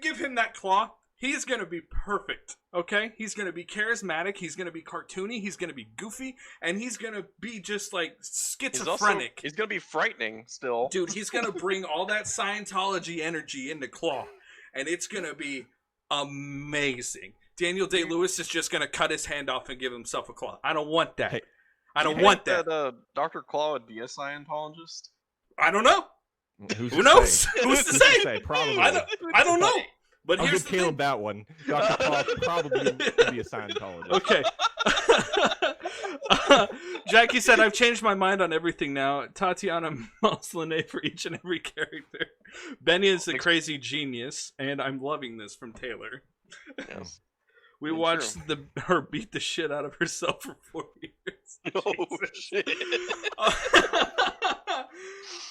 give him that claw, he's gonna be perfect. Okay? He's gonna be charismatic, he's gonna be cartoony, he's gonna be goofy, and he's gonna be just like schizophrenic. He's gonna be frightening still. Dude, he's gonna bring all that Scientology energy into Claw, and it's gonna be amazing. Daniel Day-Lewis is just gonna cut his hand off and give himself a claw. I don't want that. Hey, I don't want that. Dr. Claw would be a Scientologist. I don't know. Who knows? Who's to say? Probably. I don't know. But I'll here's give the Caleb thing. that one. Dr. Claw probably would be a Scientologist. Okay. Jackie said, I've changed my mind on everything now. Tatiana Maslany for each and every character. Benny is a crazy genius, and I'm loving this from Taylor. Yes. We True. watched her beat the shit out of herself for 4 years. Oh shit.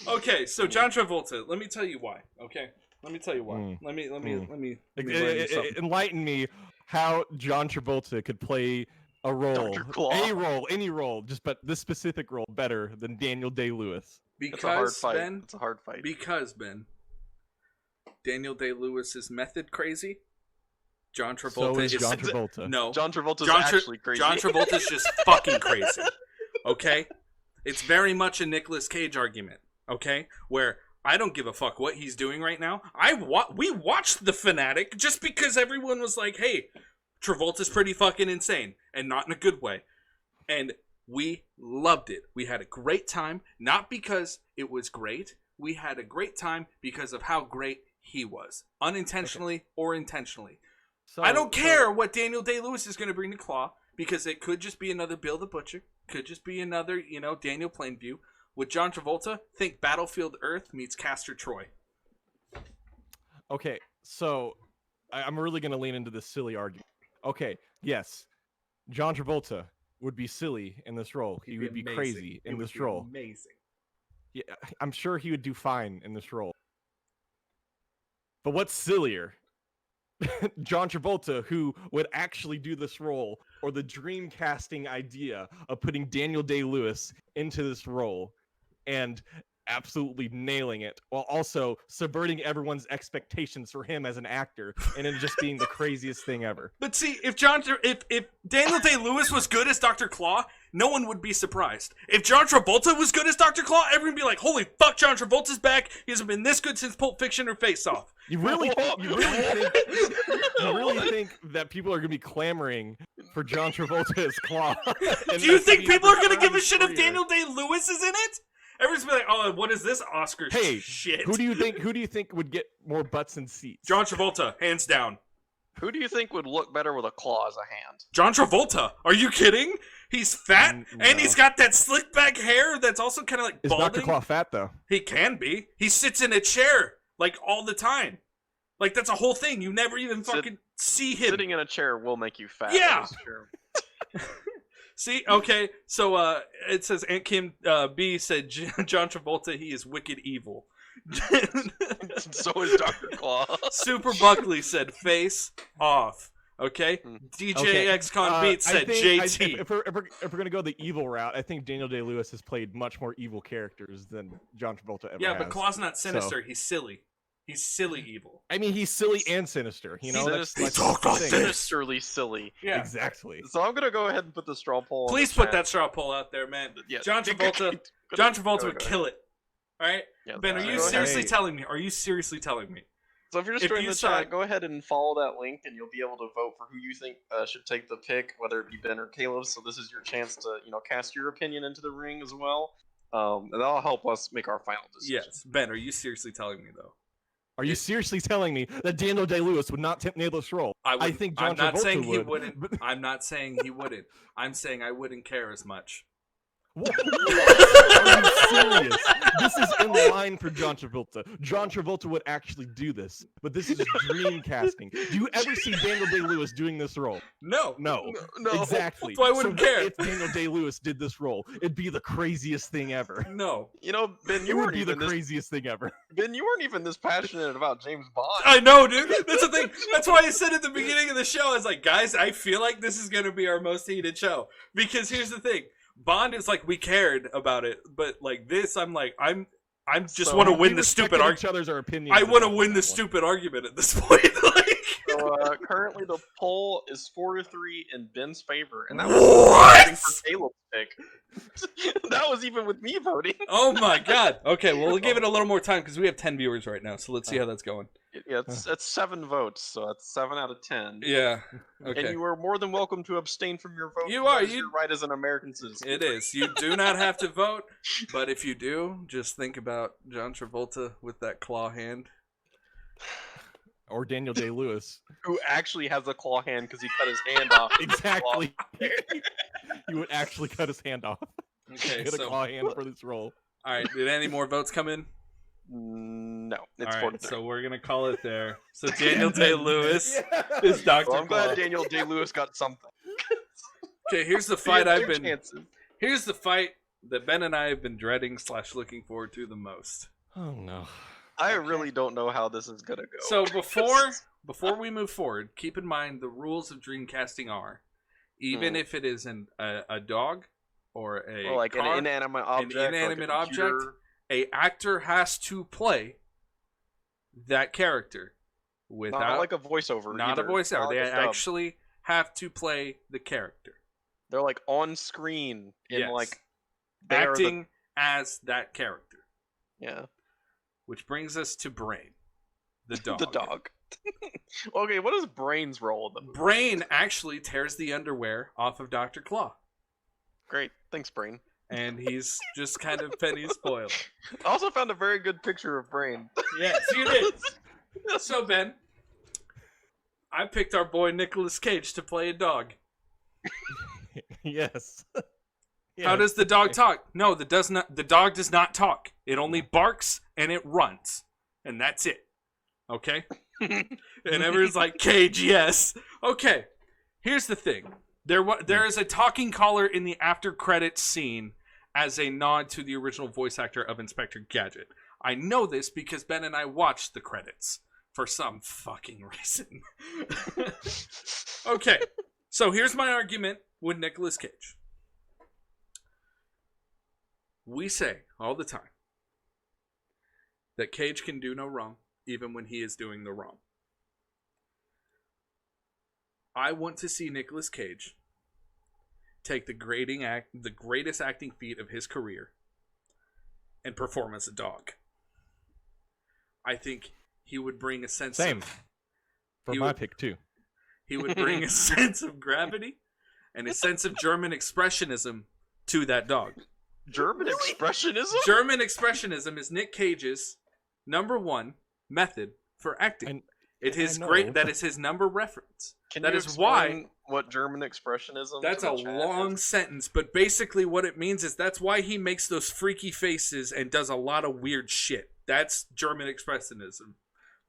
Okay, so John Travolta, let me tell you why. Okay? Let me tell you why. Mm. Let me learn you something. Enlighten me how John Travolta could play a role, Dr. Claw. any role, just but this specific role better than Daniel Day-Lewis. It's a hard Because fight. Ben, It's a hard fight. because Ben, Daniel Day-Lewis is method crazy. John Travolta So is John Travolta. No, John Travolta's John actually crazy. John Travolta's just fucking crazy. Okay, it's very much a Nicolas Cage argument. Okay, where I don't give a fuck what he's doing right now. We watched The Fanatic just because everyone was like, "Hey, Travolta's pretty fucking insane," and not in a good way. And we loved it. We had a great time, not because it was great. We had a great time because of how great he was, unintentionally or intentionally. So, I don't care what Daniel Day-Lewis is going to bring to Claw, because it could just be another Bill the Butcher, could just be another, Daniel Plainview. With John Travolta, think Battlefield Earth meets Castor Troy. Okay, so I'm really going to lean into this silly argument. Okay, yes, John Travolta would be silly in this role. He would be amazing. crazy in this role. Amazing. Yeah, I'm sure he would do fine in this role. But what's sillier? John Travolta, who would actually do this role, or the dreamcasting idea of putting Daniel Day-Lewis into this role and absolutely nailing it, while also subverting everyone's expectations for him as an actor, and it just being the craziest thing ever. But see, if Daniel Day-Lewis was good as Dr. Claw, no one would be surprised. If John Travolta was good as Dr. Claw, everyone would be like, "Holy fuck, John Travolta's back! He hasn't been this good since Pulp Fiction or Face Off." You really think that people are going to be clamoring for John Travolta as Claw? Do you think people are going to give a shit if Daniel Day-Lewis is in it? Everyone's gonna be like, "Oh, what is this Oscar shit?" Who do you think would get more butts and seats? John Travolta, hands down. Who do you think would look better with a claw as a hand? John Travolta. Are you kidding? He's fat, No. and he's got that slick back hair that's also kind of like Is balding. Dr. Claw fat though? He can be. He sits in a chair like all the time. Like that's a whole thing. You never even fucking see him. Sitting in a chair will make you fat. Yeah. That is true. See, okay, so it says Aunt Kim B said John Travolta, he is wicked evil. So is Dr. Claw. Super Buckley said face off. Okay, DJ XCon Beat said JT. If we're gonna go the evil route, I think Daniel Day-Lewis has played much more evil characters than John Travolta ever has. But Claw's not sinister. So. He's silly. He's silly evil. I mean, he's silly and sinister. You know, that's the thing. Sinisterly silly. Yeah, exactly. So I'm gonna go ahead and put the straw poll. Please put that straw poll out there, man. Yeah. John Travolta would kill it. All right, Yeah, Ben, are you seriously telling me? Are you seriously telling me? So if you're just joining the chat, go ahead and follow that link, and you'll be able to vote for who you think should take the pick, whether it be Ben or Caleb. So this is your chance to, cast your opinion into the ring as well, and that'll help us make our final decision. Yes, Ben, are you seriously telling me though? Are you seriously telling me that Daniel Day-Lewis would not nail this role? I think John I'm not Travolta saying would. he wouldn't. I'm not saying he wouldn't. I'm saying I wouldn't care as much. What? Are you serious? This is in line for John Travolta. John Travolta would actually do this, but this is dream casting. Do you ever see Daniel Day-Lewis doing this role? No. Exactly. So I wouldn't care. If Daniel Day-Lewis did this role, it'd be the craziest thing ever. No. Ben, It would be the craziest thing ever. Ben, you weren't even this passionate about James Bond. I know, dude. That's the thing. That's why I said at the beginning of the show, I was like, guys, I feel like this is going to be our most heated show. Because here's the thing. Bond is like, we cared about it. But like this, I'm like, I'm just want to win the stupid argument. Each other's our opinions. I want to win the stupid argument at this point. So currently the poll is 4-3 in Ben's favor, and that was What? for Caleb's pick. That was even with me voting. Oh my god. Okay, well, we'll give it a little more time because we have 10 viewers right now. So let's see how that's going. Yeah, it's 7 votes, so that's 7 out of 10. Yeah. Okay. And you are more than welcome to abstain from your vote. You are. You're right as an American citizen. It is. You do not have to vote, but if you do, just think about John Travolta with that claw hand. Or Daniel Day-Lewis. Who actually has a claw hand because he cut his hand off. Exactly. He would actually cut his hand off. Okay, Get a claw hand for this role. All right, did any more votes come in? No, it's all 4-3. right, so we're gonna call it there. So Daniel Day-Lewis is Dr. Well, I'm Claw. glad Daniel Day-Lewis got something. Okay, here's the fight He had 2 chances. Here's the fight that Ben and I have been dreading / looking forward to the most. Oh no. I really don't know how this is gonna go. So before we move forward, keep in mind the rules of Dreamcasting are even if it is a dog or Or like car, an inanimate object. an inanimate like a object, computer. a actor has to play that character without Not like a voiceover. not either. a voiceover. Not They like a dub. actually have to play the character, They're like on screen in Yes. like they are the- acting as that character. yeah. Which brings us to Brain, the dog. The dog. Okay, what is Brain's role in the movie? Brain actually tears the underwear off of Dr. Claw, Great, thanks, Brain. and he's just kind of penny spoiled. I also found a very good picture of Brain. Yes, you did. So, Ben, I picked our boy Nicolas Cage to play a dog. Yes. How does the dog talk? No, the dog does not talk. It only barks and it runs. And that's it. Okay? And everyone's like, Cage, yes. Okay. Here's the thing. There is a talking collar in the after credits scene as a nod to the original voice actor of Inspector Gadget. I know this because Ben and I watched the credits for some fucking reason. Okay. So here's my argument with Nicolas Cage. We say all the time that Cage can do no wrong, even when he is doing the wrong. I want to see Nicolas Cage take the greatest acting feat of his career and perform as a dog. I think he would bring a sense Same. of... For he my would- pick, too. He would bring a sense of gravity and a sense of German expressionism to that dog. German expressionism? German expressionism is Nick Cage's #1 method for acting. It is I great. know. That is his number reference. Can That you is why what German expressionism? that's to a the chat long is? sentence, but basically what it means is that's why he makes those freaky faces and does a lot of weird shit. That's German expressionism.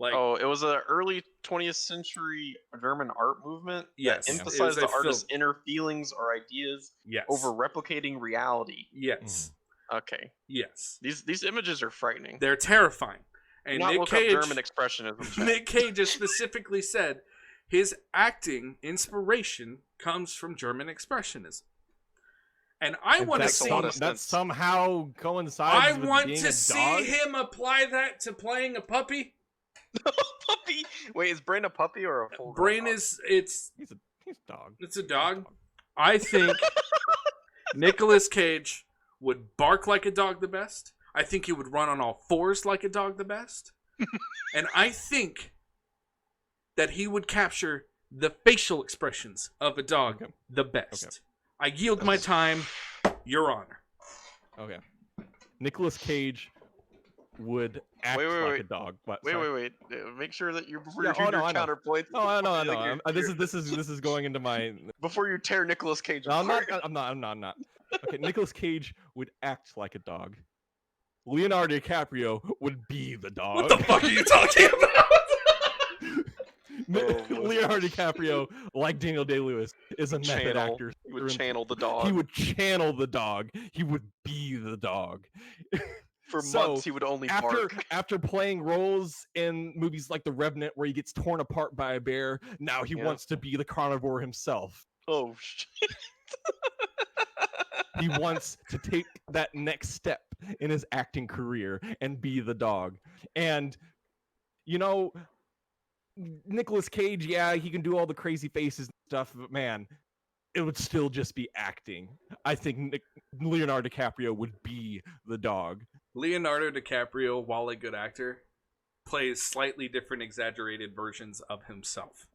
Like, Oh, it was an early 20th century German art movement Yes, that it was emphasized a the artist's film. inner feelings or ideas yes, over replicating reality. yes, Okay, yes. these images are frightening. They're terrifying. And Not Nick look Cage, up German expressionism. chat. Nick Cage has specifically said his acting inspiration comes from German expressionism. And I And want to makes a see lot of that sense. somehow coincides I with want being to a see dog? him apply that to playing a puppy. Puppy. Wait, is Brain a puppy or a full Brain dog? is He's a dog. it's a dog. I think Nicolas Cage would bark like a dog the best. I think he would run on all fours like a dog the best. And I think that he would capture the facial expressions of a dog Okay. the best. Okay. I yield my time, Your Honor. Okay. Nicolas Cage would act Wait, like wait. a dog. What? Wait, Sorry. wait. Make sure that you before Yeah, you do oh, no, your I know. counterpoint. Oh, I know, I like know. you're- This is going into my. before you tear Nicolas Cage No, I'm not. apart. I'm not. Okay, Nicolas Cage would act like a dog. Leonardo DiCaprio would be the dog. What the fuck are you talking about? Oh, boy. Leonardo DiCaprio, like Daniel Day-Lewis, is a method Channel. actor. He through would and channel the dog. He would channel the dog. He would be the dog. For so, months, he would only After bark. playing roles in movies like The Revenant, where he gets torn apart by a bear, now he Yeah. wants to be the carnivore himself. Oh shit! He wants to take that next step in his acting career and be the dog. And you know, Nicolas Cage, yeah, he can do all the crazy faces and stuff, but man, it would still just be acting. I think Leonardo DiCaprio would be the dog. Leonardo DiCaprio, while a good actor, plays slightly different exaggerated versions of himself.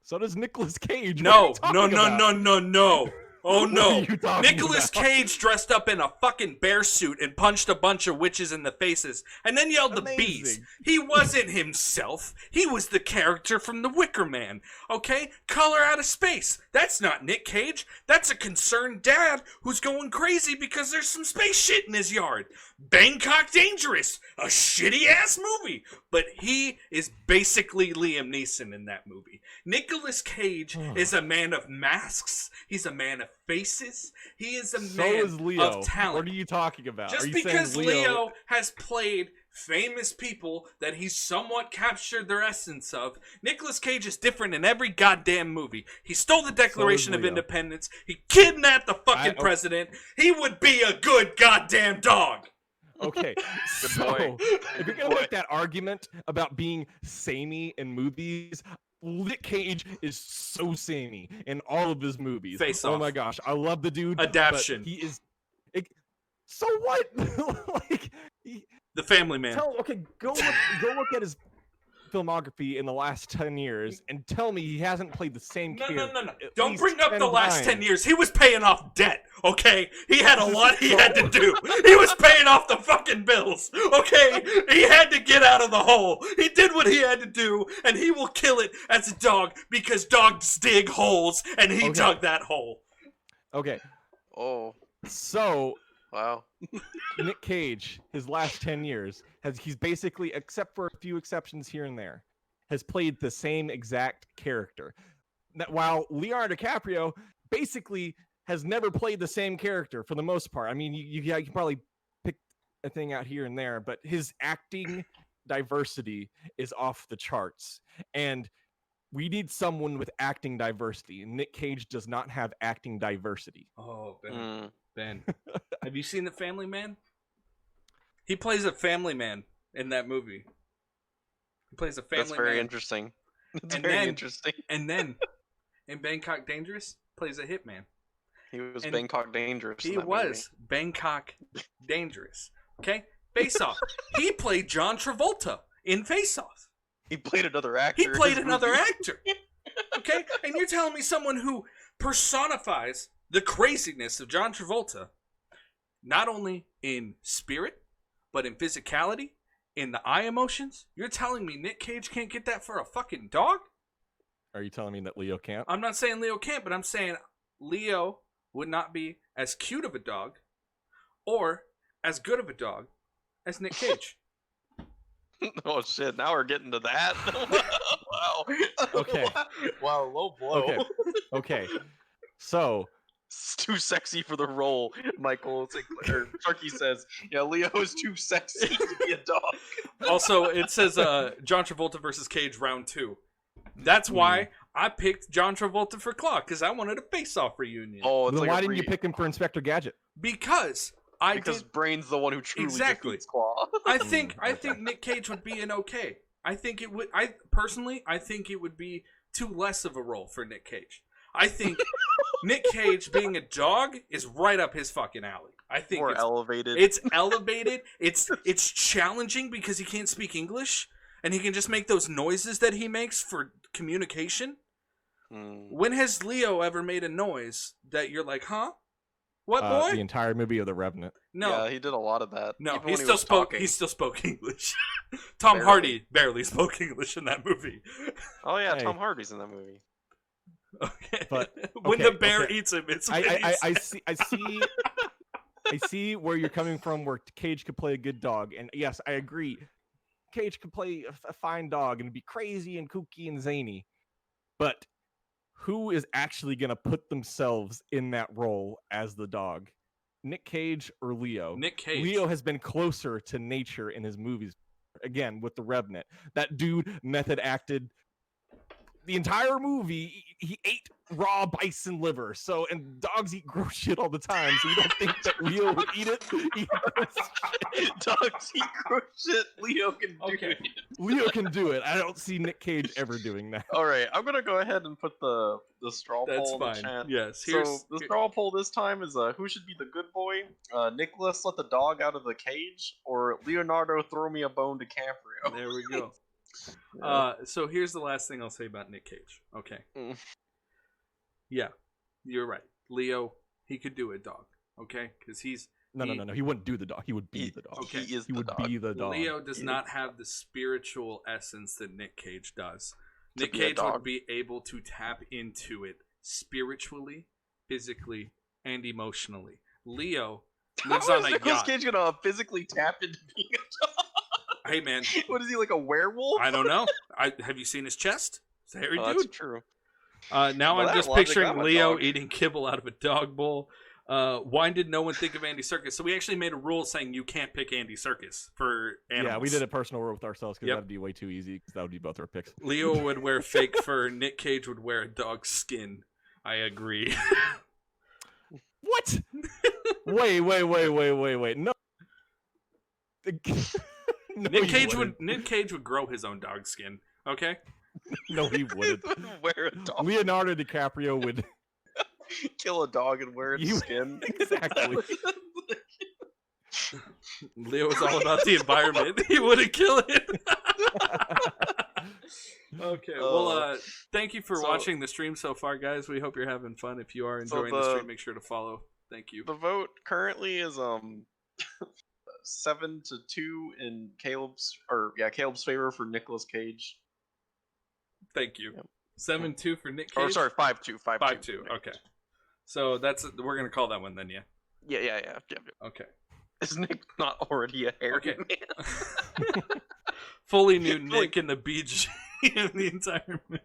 So does Nicolas Cage. No, What are no, you talking no, about? no, no, no. Oh What no. are you talking Nicolas about? Cage dressed up in a fucking bear suit and punched a bunch of witches in the faces and then yelled the bees. Amazing. He wasn't himself. He was the character from The Wicker Man. Okay? Color out of space. That's not Nick Cage. That's a concerned dad who's going crazy because there's some space shit in his yard. Bangkok Dangerous. A shitty ass movie. But he is basically Liam Neeson in that movie. Nicolas Cage is a man of masks. He's a man of faces. He is a So man is Leo. of talent. What are you talking about? Just are you because saying Leo has played famous people that he's somewhat captured their essence of. Nicolas Cage is different in every goddamn movie. He stole the Declaration of Independence. He kidnapped the fucking president. He would be a good goddamn dog. Okay, so if you're gonna make that argument about being samey in movies, Nick Cage is so samey in all of his movies. Face Oh Off. my gosh, I love the dude. Adaption. But he is. So what? The Family Man. Go look at his filmography in the last 10 years and tell me he hasn't played the same character. No. Don't bring up the last 10 years. He was paying off debt, okay? He had a lot he had to do. He was paying off the fucking bills, okay? He had to get out of the hole. He did what he had to do, and he will kill it as a dog because dogs dig holes, and he dug that hole. Okay. Oh. So... Wow. Nick Cage, his last 10 years, he's basically, except for a few exceptions here and there, has played the same exact character. While Leonardo DiCaprio basically has never played the same character for the most part. I mean, you can probably pick a thing out here and there, but his acting diversity is off the charts. And we need someone with acting diversity. Nick Cage does not have acting diversity. Oh, Ben. Have you seen The Family Man? He plays a family man in that movie. He plays a family man. That's very interesting. That's very interesting. And then, in Bangkok Dangerous, plays a hitman. He was Bangkok Dangerous. He was Bangkok Dangerous. Okay? Face Off. He played John Travolta in Face Off. He played another actor. He played another actor. Okay? And you're telling me someone who personifies the craziness of John Travolta, not only in spirit, but in physicality, in the eye emotions, you're telling me Nick Cage can't get that for a fucking dog? Are you telling me that Leo can't? I'm not saying Leo can't, but I'm saying Leo would not be as cute of a dog or as good of a dog as Nick Cage. Oh shit, now we're getting to that. Wow. Okay. Wow, low blow. Okay. So... It's too sexy for the role, Michael Sinclair. Sharky says, yeah, Leo is too sexy to be a dog. Also, it says John Travolta versus Cage round 2. That's why I picked John Travolta for Claw, because I wanted a face-off reunion. Oh, it's then like why didn't you pick him for Inspector Gadget? Because Brain's the one who truly defeats Claw. I think Nick Cage would be an okay. I think it would. I think it would be too less of a role for Nick Cage. I think Nick Cage being a dog is right up his fucking alley. I think more elevated. It's elevated. It's challenging because he can't speak English and he can just make those noises that he makes for communication. When has Leo ever made a noise that you're like, huh? What, boy? The entire movie of The Revenant. No. Yeah, he did a lot of that. No, Even he when still spoke English. Tom Hardy barely spoke English in that movie. Oh yeah, Tom Hardy's in that movie. Okay. But when the bear eats him, it's I see where you're coming from, where Cage could play a good dog, and yes, I agree. Cage could play a fine dog and be crazy and kooky and zany, but who is actually going to put themselves in that role as the dog? Nick Cage or Leo? Nick Cage. Leo has been closer to nature in his movies. Again, with The Revenant, that dude method acted the entire movie. He ate raw bison liver. So, and dogs eat gross shit all the time. So you don't think that Leo would eat it? Dogs eat gross shit. Leo can do it. Leo can do it. I don't see Nick Cage ever doing that. All right, I'm gonna go ahead and put the straw poll in the chat. Yes. So the straw poll this time is who should be the good boy? Nicholas let the dog out of the cage, or Leonardo throw me a bone DiCaprio? There we go. So here's the last thing I'll say about Nick Cage. Okay. Yeah, you're right. Leo, he could do a dog. Okay, because he's no. He wouldn't do the dog. He would be the dog. Okay, he would be the dog. Leo does not have the spiritual essence that Nick Cage does. Nick Cage would be able to tap into it spiritually, physically, and emotionally. Leo lives on a yacht. Nicolas Cage gonna physically tap into being a dog? Hey man, what is he, like a werewolf? I don't know. Have you seen his chest? It's a hairy dude. That's true. Now I'm just picturing Leo eating kibble out of a dog bowl. Why did no one think of Andy Serkis? So we actually made a rule saying you can't pick Andy Serkis for animals. Yeah, we did a personal rule with ourselves because Yep. that'd be way too easy. Because that would be both our picks. Leo would wear fake fur. Nick Cage would wear a dog's skin. I agree. What? Wait. No. No, Nick he Cage wouldn't. Nick Cage would grow his own dog skin. Okay. No, he wouldn't. Wear a dog. Leonardo DiCaprio would. Kill a dog and wear its You- skin. Exactly. Leo was all about the environment. He wouldn't kill it. Okay. Well, thank you for watching the stream so far, guys. We hope you're having fun. If you are enjoying the stream, make sure to follow. Thank you. The vote currently is 7-2 in Caleb's favor for Nicolas Cage. Thank you. Yep. 7-2 for Nick Cage. Or sorry, 5-2. 5-2. Okay. So we're gonna call that one then, yeah. Yeah. Okay. Is Nick not already a hairy Okay. man? Fully new Nick in the beach in the entire movie.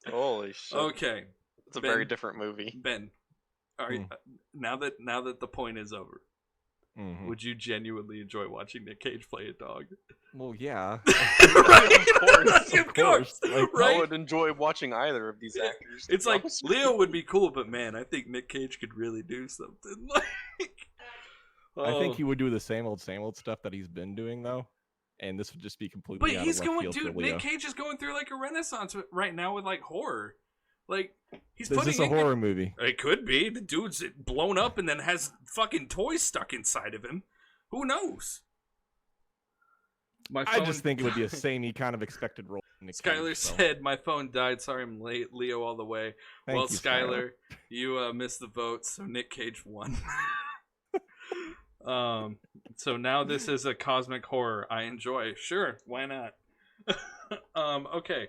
Holy shit! Okay, It's a Ben. very different movie. Ben. All right. Now that the point is over, Mhm. would you genuinely enjoy watching Nick Cage play a dog? Well, yeah. Right, Of course. Like, right. I would enjoy watching either of these actors. to It's be like honest. Leo would be cool, but man, I think Nick Cage could really do something. I think Oh. he would do the same old stuff that he's been doing though, and this would just be completely. But out he's of left going, field dude. for Leo. Nick Cage is going through like a renaissance right now with like horror. Like he's Is putting this a horror movie? It could be. The dude's blown up and then has fucking toys stuck inside of him. Who knows? My I just think it would be a samey kind of expected role. Nick Skylar Cage, so. said, "My phone died. Sorry, I'm late. Leo all the way." Thank Well, you, Skylar, you missed the vote, so Nick Cage won. So now this is a cosmic horror I enjoy. Sure, why not? Okay.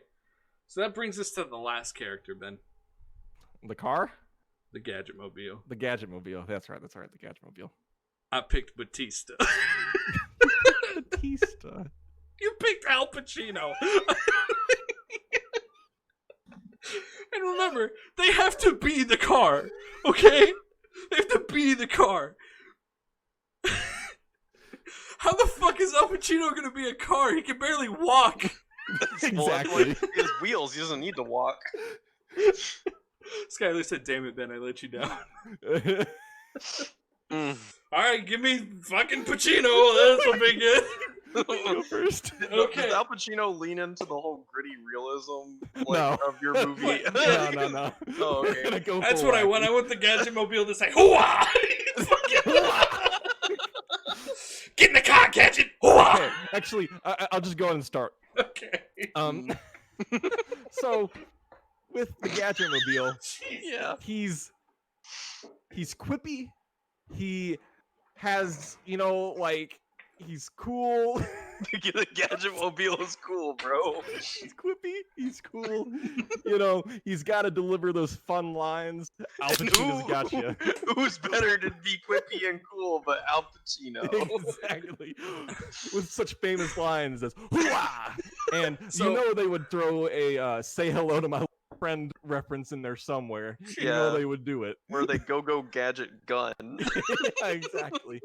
So that brings us to the last character, Ben. The car, The Gadget Mobile. the Gadget Mobile. That's right. The Gadget Mobile. I picked Batista. Batista. You picked Al Pacino. And remember, they have to be the car, okay? They have to be the car. How the fuck is Al Pacino going to be a car? He can barely walk. Exactly. He has wheels. He doesn't need to walk. Skylar said, "Damn it, Ben, I let you down." Mm. All right, give me fucking Pacino. This will be good. Go first. Okay. Does Al Pacino lean into the whole gritty realism No. of your movie? No. Oh, okay. I'm gonna go That's for what I wacky. want. I want the Gadget Mobile to say, "Hooah!" Get in the car, Gadget. Hooah! Okay, actually, I'll just go ahead and start. Okay. So with the Gadget Mobile, Yeah. he's quippy. He has, like, he's cool. The Gadget Mobile is cool, bro. He's quippy. He's cool. He's got to deliver those fun lines. Al Pacino's got you. Who's better to be quippy and cool but Al Pacino? Exactly. With such famous lines as "Hooah!" And So- they would throw a "say hello to my friend" reference in there somewhere. Yeah. They would do it. Where they go gadget gun. Yeah, exactly.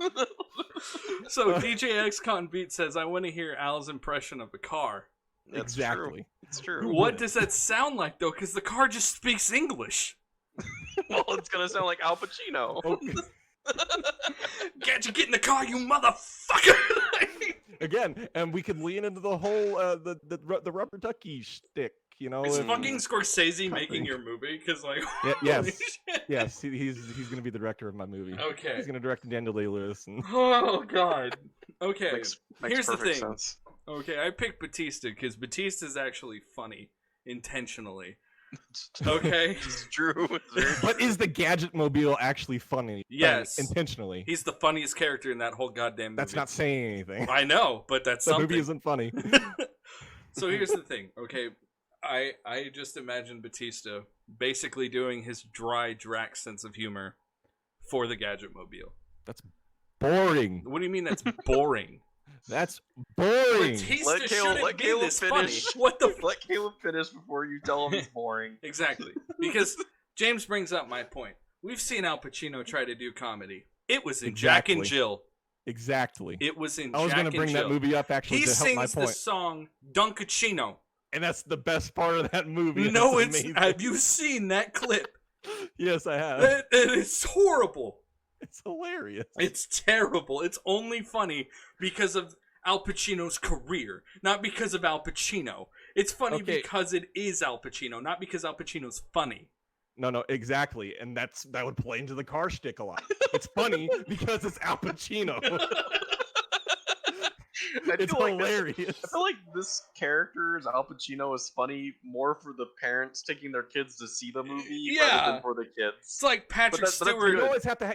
So DJ X Con Beat says, "I want to hear Al's impression of a car." That's Exactly. True. It's true. What does that sound like, though? Because the car just speaks English. Well, it's gonna sound like Al Pacino. Okay. Gadget, get in the car, you motherfucker! Again, and we could lean into the whole the rubber ducky shtick. Is if- fucking Scorsese making your movie? Because like, Yeah, holy yes. shit. Yes, he's gonna be the director of my movie. Okay. He's gonna direct Daniel Day-Lewis and Oh god. Okay. Makes Here's the perfect thing. sense. Okay, I picked Batista because Batista's actually funny intentionally. Okay. It's true. It's very But is the Gadget Mobile actually funny? Yes. Intentionally. He's the funniest character in that whole goddamn movie. That's not saying anything. I know, but that's The something. movie isn't funny. So here's the thing, okay? I just imagine Batista basically doing his dry Drax sense of humor for the Gadget Mobile. That's boring. What do you mean that's boring? That's boring. Batista Let Caleb- shouldn't let be Caleb this finish. funny. What the Let Caleb finish before you tell him it's boring. Exactly. Because James brings up my point. we've seen Al Pacino try to do comedy. It was in Jack and Jill. Exactly. It was in I was Jack going to bring and that Jill. movie up actually He to help my sings the point. song Dunkachino. And that's the best part of that movie. No, That's it's. amazing. Have you seen that clip? Yes, I have. It's horrible. It's hilarious. It's terrible. It's only funny because of Al Pacino's career, not because of Al Pacino. It's funny because it is Al Pacino, not because Al Pacino's funny. No, exactly. And that would play into the car shtick a lot. It's funny because it's Al Pacino. It's hilarious. I feel like this character, Al Pacino, is funny more for the parents taking their kids to see the movie rather than for the kids. It's like Patrick Stewart. You always have to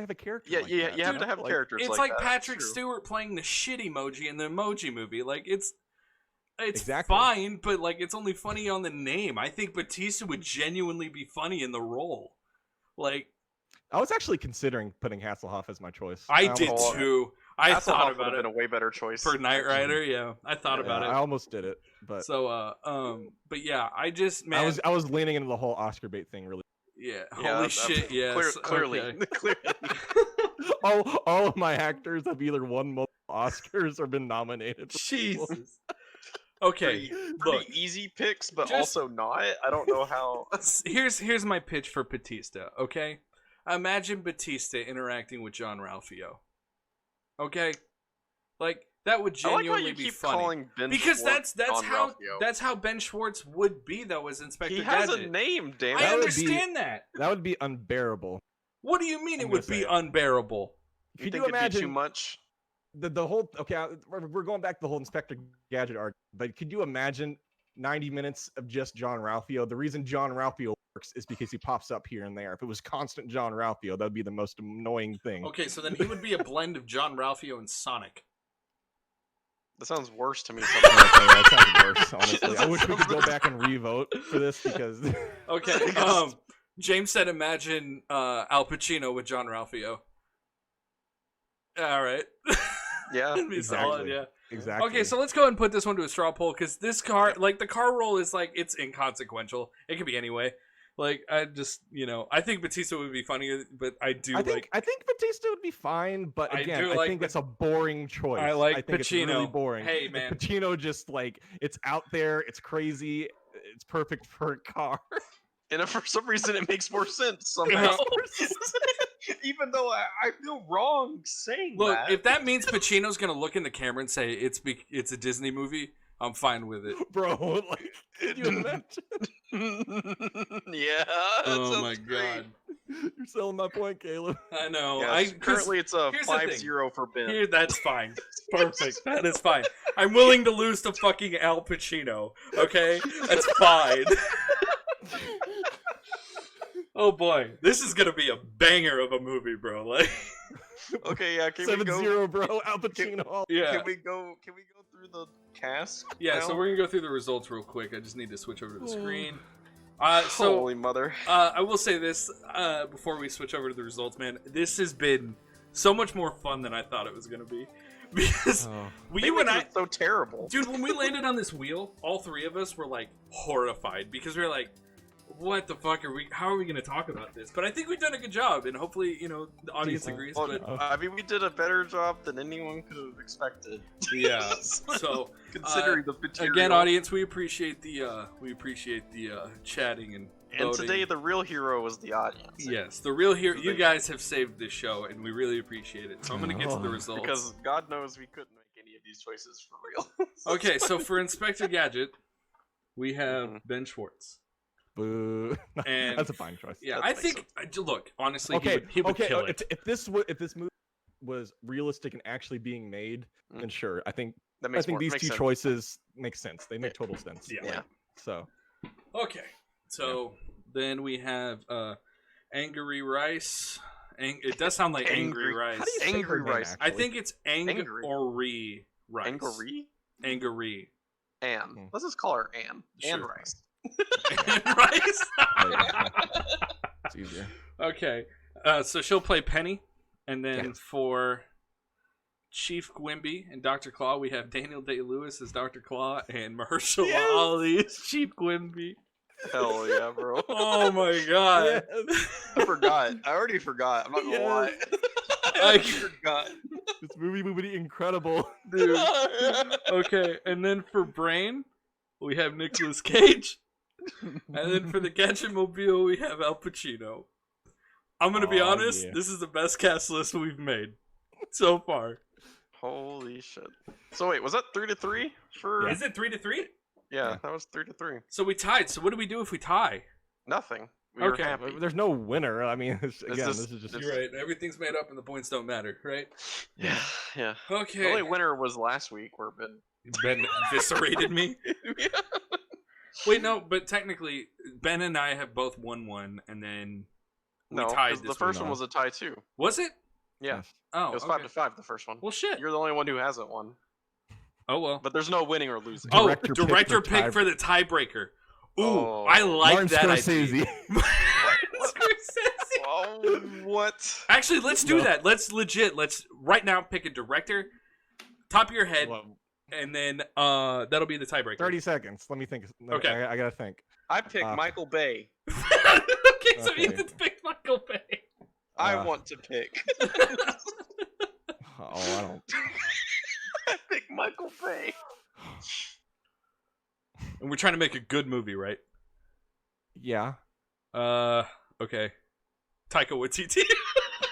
have a character. Yeah, like yeah, that, you have to have characters. It's like like that. Patrick Stewart playing the shit emoji in the Emoji Movie. Like it's Exactly. fine, but like it's only funny on the name. I think Batista would genuinely be funny in the role. Like I was actually considering putting Hasselhoff as my choice. I did too. I thought about would have it. been a way better choice For Knight Rider. Yeah, I thought about it. I almost did it, but so but yeah, I just man, I was leaning into the whole Oscar bait thing really. yeah, holy shit, yes, clearly, okay. clearly. all of my actors have either won multiple Oscars or been nominated. For Jesus. Okay, look, pretty easy picks, but just- also not. I don't know how. here's my pitch for Batista. Okay, imagine Batista interacting with John Ralphio. Okay, like that would I like how genuinely you be keep funny calling Ben because Schwartz John that's Ralphio. how Ben Schwartz would be though as Inspector He has Gadget. a name, damn I That it. would be- understand that. That would be unbearable. What do you mean I'm it would gonna be say it. unbearable? Could think you it'd be imagine too much? the whole? Okay, we're going back to the whole Inspector Gadget arc, but could you imagine 90 minutes of just John Ralphio? The reason John Ralphio works is because he pops up here and there. If it was constant John Ralphio, that would be the most annoying thing. Okay, so then he would be a blend of John Ralphio and Sonic. That sounds worse to me. Okay, that sounds worse, honestly. I wish we could go back and re-vote for this because Okay, James said imagine Al Pacino with John Ralphio. All right. Yeah, That'd be solid, exactly. yeah. Exactly. Okay, so let's go ahead and put this one to a straw poll because this car, like the car roll, is like it's inconsequential. It could be anyway. Like I just, I think Batista would be funny, but I think Batista would be fine, but I again, do I like think that's a boring choice. I like think it's really Pacino. boring. Hey, Like, man. Pacino just like it's out there, it's crazy, it's perfect for a car. and for some reason it makes more sense somehow. Even though I feel wrong saying look. that. If that means Pacino's gonna look in the camera and say it's a Disney movie, I'm fine with it. Bro, like can you imagine? Yeah. that Oh sounds my great. god. You're selling my point, Caleb. I know. Yes, currently it's a here's the thing. 5-0 for Ben. Here, that's fine. Perfect. That is fine. I'm willing to lose to fucking Al Pacino. Okay, that's fine. Oh boy, this is gonna be a banger of a movie, bro. Like, Okay, yeah, can we go? 7-0, bro. Al Pacino. yeah, Can we go through the cast? yeah. now? So we're gonna go through the results real quick. I just need to switch over to the screen. So Holy mother. I will say this before we switch over to the results, man. This has been so much more fun than I thought it was gonna be because you and I, It's so terrible. dude, when we landed on this wheel, all three of us were like horrified because we were like, what the fuck how are we going to talk about this? But I think we've done a good job, and hopefully, the audience agrees. Well, But I mean, we did a better job than anyone could have expected. yeah, so Considering the material. again, audience, we appreciate the chatting and And voting. today, the real hero was the audience. Yes, the real hero. You guys have saved this show, and we really appreciate it. So I'm going to get to the results. Because God knows we couldn't make any of these choices for real. Okay, so for Inspector Gadget, we have Ben Schwartz. Boo. And That's a fine choice. Yeah, That I makes think. Look, honestly, Okay, he would okay. kill it. If this movie was realistic and actually being made, then sure. I think That makes these makes two sense. choices make sense. They make total sense. Yeah. So Okay, so then we have Angry Rice. It does sound like Angry Angry. Rice. how do you say Angry her name, Rice. I actually? think it's Angry. Angry Rice. Angry? Angry. Anne. Let's just call her Anne. Anne Sure. Rice. Rice. It's easier. Okay, so she'll play Penny, and then Yes. for Chief Quimby and Dr. Claw, we have Daniel Day-Lewis as Dr. Claw and Mahershala Yes. Ali as Chief Quimby. Hell yeah, bro. Oh my god. Yes. I forgot. I already forgot. I'm not gonna lie. I I already forgot. This movie would be incredible. Dude. Okay, and then for Brain, we have Nicolas Cage. And then for the Gadget Mobile, we have Al Pacino. I'm gonna be Aw, honest, yeah. this is the best cast list we've made so far. Holy shit. So wait, was that 3-3 for? Is it 3-3? Yeah, Yeah. that was 3-3. So we tied. So what do we do if we tie? Nothing. We were Okay. happy. There's no winner. I mean, again, just- this is just. You're right. Everything's made up and the points don't matter, right? Yeah, yeah. The Okay. only winner was last week, where Ben eviscerated me. yeah. Wait, no, but technically, Ben and I have both won one, and then we No, tied 'cause this the first week. one was a tie too. Was it? Yeah, Oh, it was okay. 5-5 the first one. Well, shit. You're the only one who hasn't won, Oh well. but there's no winning or losing. Oh, Director director pick for pick for the tiebreaker. Ooh, Oh. I like Martin that Scorsese. idea. Scorsese. Oh, what? Actually, let's do No. that. Let's right now pick a director, top of your head, Well, and then that'll be the tiebreaker. 30 seconds. Let me think. Okay. I gotta think. I picked Uh, Michael Bay. Okay, so you Okay. get to pick Michael Bay. I Uh, want to pick. Oh, I don't. I picked Michael Bay. And we're trying to make a good movie, right? Yeah. Okay. Taika Waititi.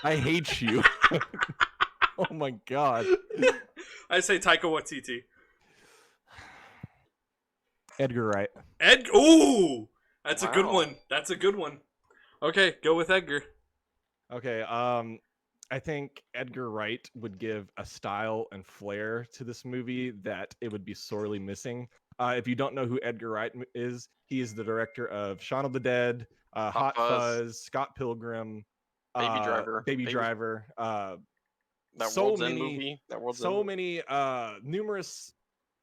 I hate you. Oh my god. I say Taika Waititi. Edgar Wright. Ooh, that's a good Wow. one. That's a good one. Okay, go with Edgar. Okay. I think Edgar Wright would give a style and flair to this movie that it would be sorely missing. If you don't know who Edgar Wright is, he is the director of Shaun of the Dead, Hot Fuzz, Scott Pilgrim, Baby Driver. Baby Driver. That so World's End many- movie. That World's So End. many numerous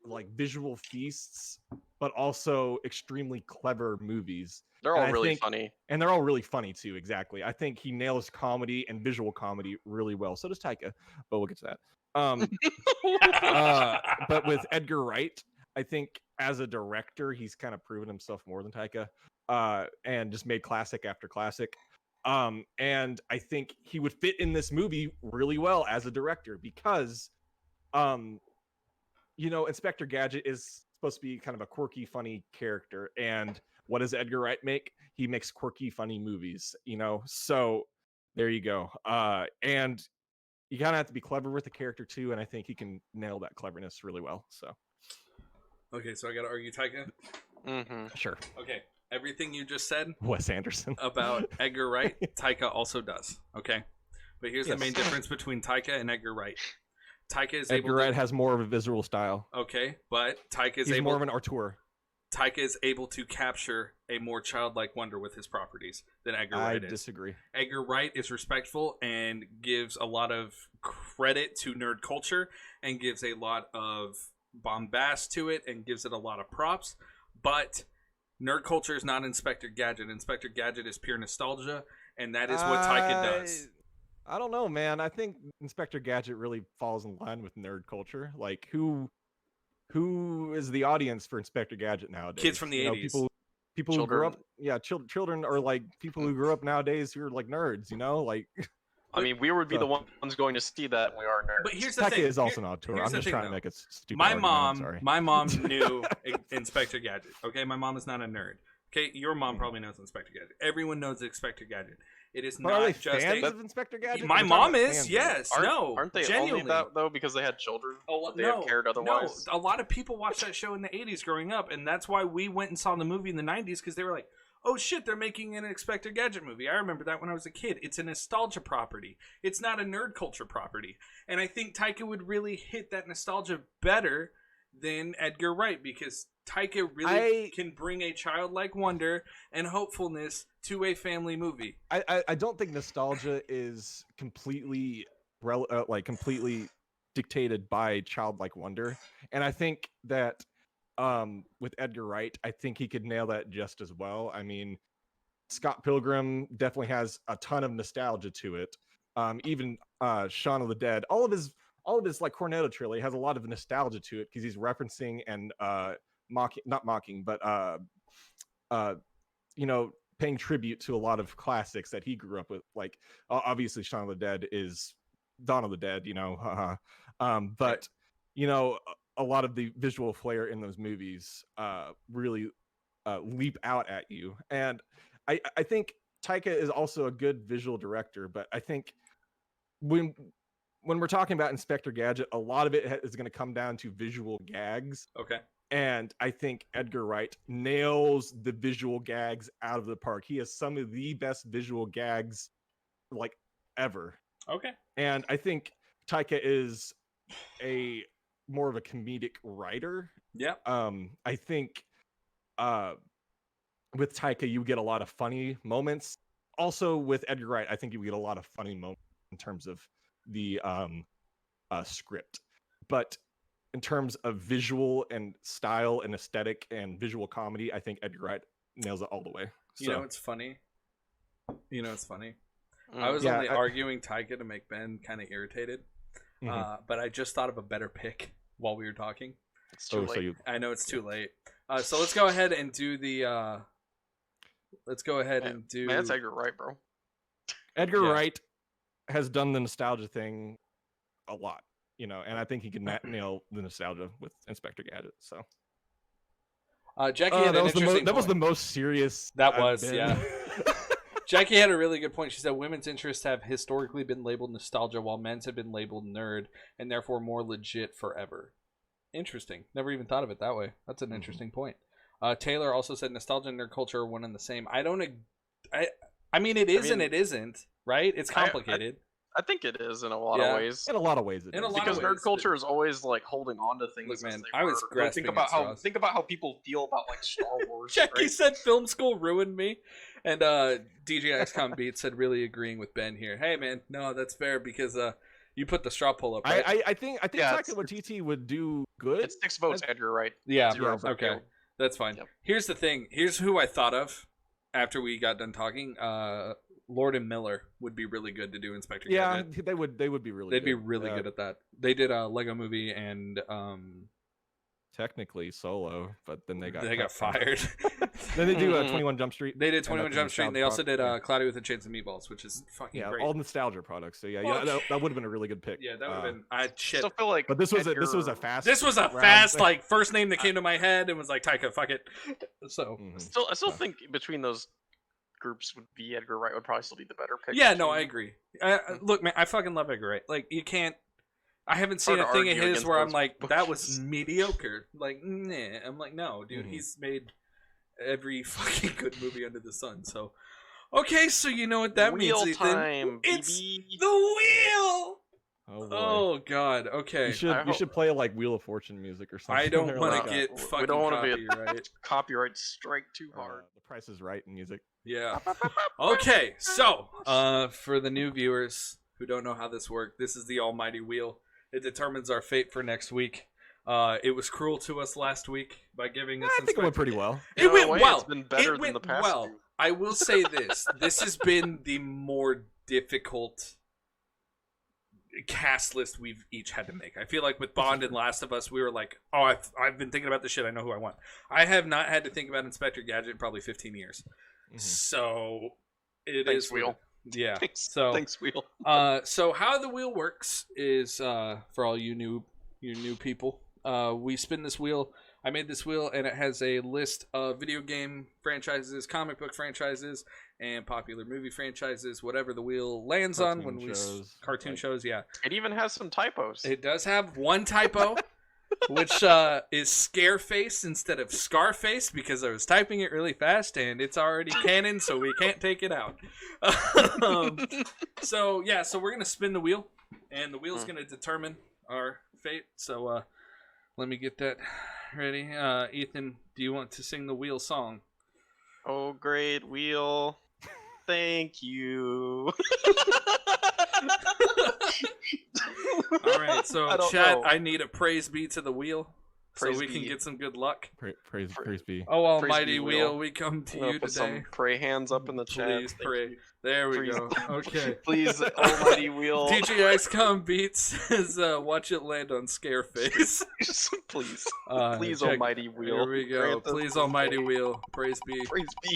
like visual feasts, but also extremely clever movies. They're and all I really think- funny. And they're all really funny too, exactly. I think he nails comedy and visual comedy really well. So does Taika, but we'll get to that. But with Edgar Wright, I think as a director, he's kind of proven himself more than Taika, and just made classic after classic. And I think he would fit in this movie really well as a director because, Inspector Gadget is supposed to be kind of a quirky, funny character. And what does Edgar Wright make? He makes quirky, funny movies, So there you go. And you kind of have to be clever with the character too. And I think he can nail that cleverness really well. So Okay, so I gotta argue Taika. Mm-hmm. sure. Okay, everything you just said Wes Anderson. about Edgar Wright, Taika also does. Okay, but here's the Yes. main difference between Taika and Edgar Wright. Taika is Edgar able Wright to, has more of a visual style. okay, but Taika is He's able more of an auteur. Taika is able to capture a more childlike wonder with his properties than Edgar I Wright is. disagree. Edgar Wright is respectful and gives a lot of credit to nerd culture and gives a lot of bombast to it and gives it a lot of props. But nerd culture is not Inspector Gadget. Inspector Gadget is pure nostalgia, and that is what Taika does. I don't know, man. I think Inspector Gadget really falls in line with nerd culture. Like, who is the audience for Inspector Gadget nowadays? Kids from the 80s. People who grew up, Children. children are like people who grew up nowadays who are like nerds. Like I mean, we would be So- the ones going to see that. We are nerds. But here's the Taika thing. is also an auteur. here's I'm the just thing, trying to though. make it stupid. My argument, I'm mom, sorry. my mom knew Inspector Gadget. Okay, my mom is not a nerd. Okay, your mom Mm. probably knows Inspector Gadget. Everyone knows Inspector Gadget. It is But are they not just fans a. of Inspector Gadget? My We're talking mom about is. fans of it. Yes. Aren't they genuinely. only that though because they had children? Oh, They have cared otherwise. No, a lot of people watched that show in the 80s growing up, and that's why we went and saw the movie in the 90s because they were like, oh shit, they're making an Inspector Gadget movie. I remember that when I was a kid. It's a nostalgia property. It's not a nerd culture property. And I think Taika would really hit that nostalgia better than Edgar Wright because Taika really can bring a childlike wonder and hopefulness to a family movie. I don't think nostalgia is completely completely dictated by childlike wonder, and I think that with Edgar Wright, I think he could nail that just as well. I mean, Scott Pilgrim definitely has a ton of nostalgia to it. Even Shaun of the Dead, all of his like Cornetto trilogy has a lot of nostalgia to it because he's referencing and paying tribute to a lot of classics that he grew up with. Like obviously Shaun of the Dead is Dawn of the Dead, haha. But a lot of the visual flair in those movies really leap out at you. And I think Taika is also a good visual director, but I think when we're talking about Inspector Gadget, a lot of it is going to come down to visual gags. Okay. And I think Edgar Wright nails the visual gags out of the park. He has some of the best visual gags like ever. Okay. And I think Taika is a more of a comedic writer. Yeah. I think with Taika you get a lot of funny moments. Also with Edgar Wright, I think you get a lot of funny moments in terms of the script. But in terms of visual and style and aesthetic and visual comedy, I think Edgar Wright nails it all the way. So. You know what's funny? I was only arguing Taika to make Ben kind of irritated, but I just thought of a better pick while we were talking. It's too late. I know it's too late. So let's go ahead and do the. Let's go ahead and do. Man, that's Edgar Wright, bro. Edgar Wright has done the nostalgia thing a lot. And I think he can nail the nostalgia with Inspector Gadget. So, Jackie had an interesting point. That was the most serious. That was, yeah. Jackie had a really good point. She said women's interests have historically been labeled nostalgia, while men's have been labeled nerd, and therefore more legit forever. Interesting. Never even thought of it that way. That's an interesting point. Taylor also said nostalgia and nerd culture are one and the same. I mean, it is and it isn't, right? It's complicated. I think it is in a lot of ways. In a lot of ways, it is. Because nerd culture is always like holding on to things. Look, man, I was grasping think about how people feel about like Star Wars. Jackie said film school ruined me, and DJ XCOM Beat said really agreeing with Ben here. Hey man, no, that's fair because you put the straw pull up. Right? I think Taika Waititi would do good. It's 6 votes, Edgar Wright. Yeah. Okay. That's fine. Yep. Here's the thing. Here's who I thought of after we got done talking. Lord and Miller would be really good to do Inspector Gadget. Yeah, they would be really They'd be really good at that. They did a Lego movie and technically Solo, but then they got fired. Then they do 21 Jump Street. They did 21 Jump Street and they also did Cloudy with a Chance of Meatballs, which is fucking great. All nostalgia products. So that would have been a really good pick. Yeah, that would have been I still feel like but this was a fast like first name that came to my head and was like Taika, fuck it. So I still think between those groups would be Edgar Wright would probably still be the better pick. Yeah, no, I agree. Look, man, I fucking love Edgar Wright. Like, you can't. I haven't seen a thing of his where I'm like, that was mediocre. Like, nah. I'm like, no, dude, he's made every fucking good movie under the sun. So, okay, so you know what that means, Ethan? Time, it's the wheel. Oh God. Okay. You should play like Wheel of Fortune music or something. I don't want to get fucking copyright. Copyright strike too hard. The Price is Right in music. Yeah. Okay. So, for the new viewers who don't know how this works, this is the almighty wheel. It determines our fate for next week. It was cruel to us last week by giving us. I think it went pretty well. It went well. It's been better than the past. Well, I will say this: this has been the more difficult cast list we've each had to make. I feel like with Bond and Last of Us, we were like, oh, I've been thinking about this shit. I know who I want. I have not had to think about Inspector Gadget in probably 15 years. So Thanks, Wheel. Yeah. Thanks, Wheel. So how the wheel works is for all you new people, we spin this wheel. I made this wheel and it has a list of video game franchises, comic book franchises, and popular movie franchises, whatever the wheel lands on when we cartoon shows, yeah. It even has some typos. It does have one typo, which is Scareface instead of Scarface because I was typing it really fast and it's already canon, so we can't take it out. So we're gonna spin the wheel, and the wheel's gonna determine our fate. So let me get that ready. Ethan, do you want to sing the wheel song? Oh, great wheel. Thank you. All right, so chat, I need a praise be to the wheel praise so we be. can get some good luck. Praise be. Oh, almighty wheel, we come to you put today. Some pray hands up in the chat. Please pray. There we go. Okay. Please, almighty wheel. DJ XCOM Beats says, watch it land on Scareface. Please, almighty wheel. Here we go. Please, almighty wheel. Praise be. Praise be.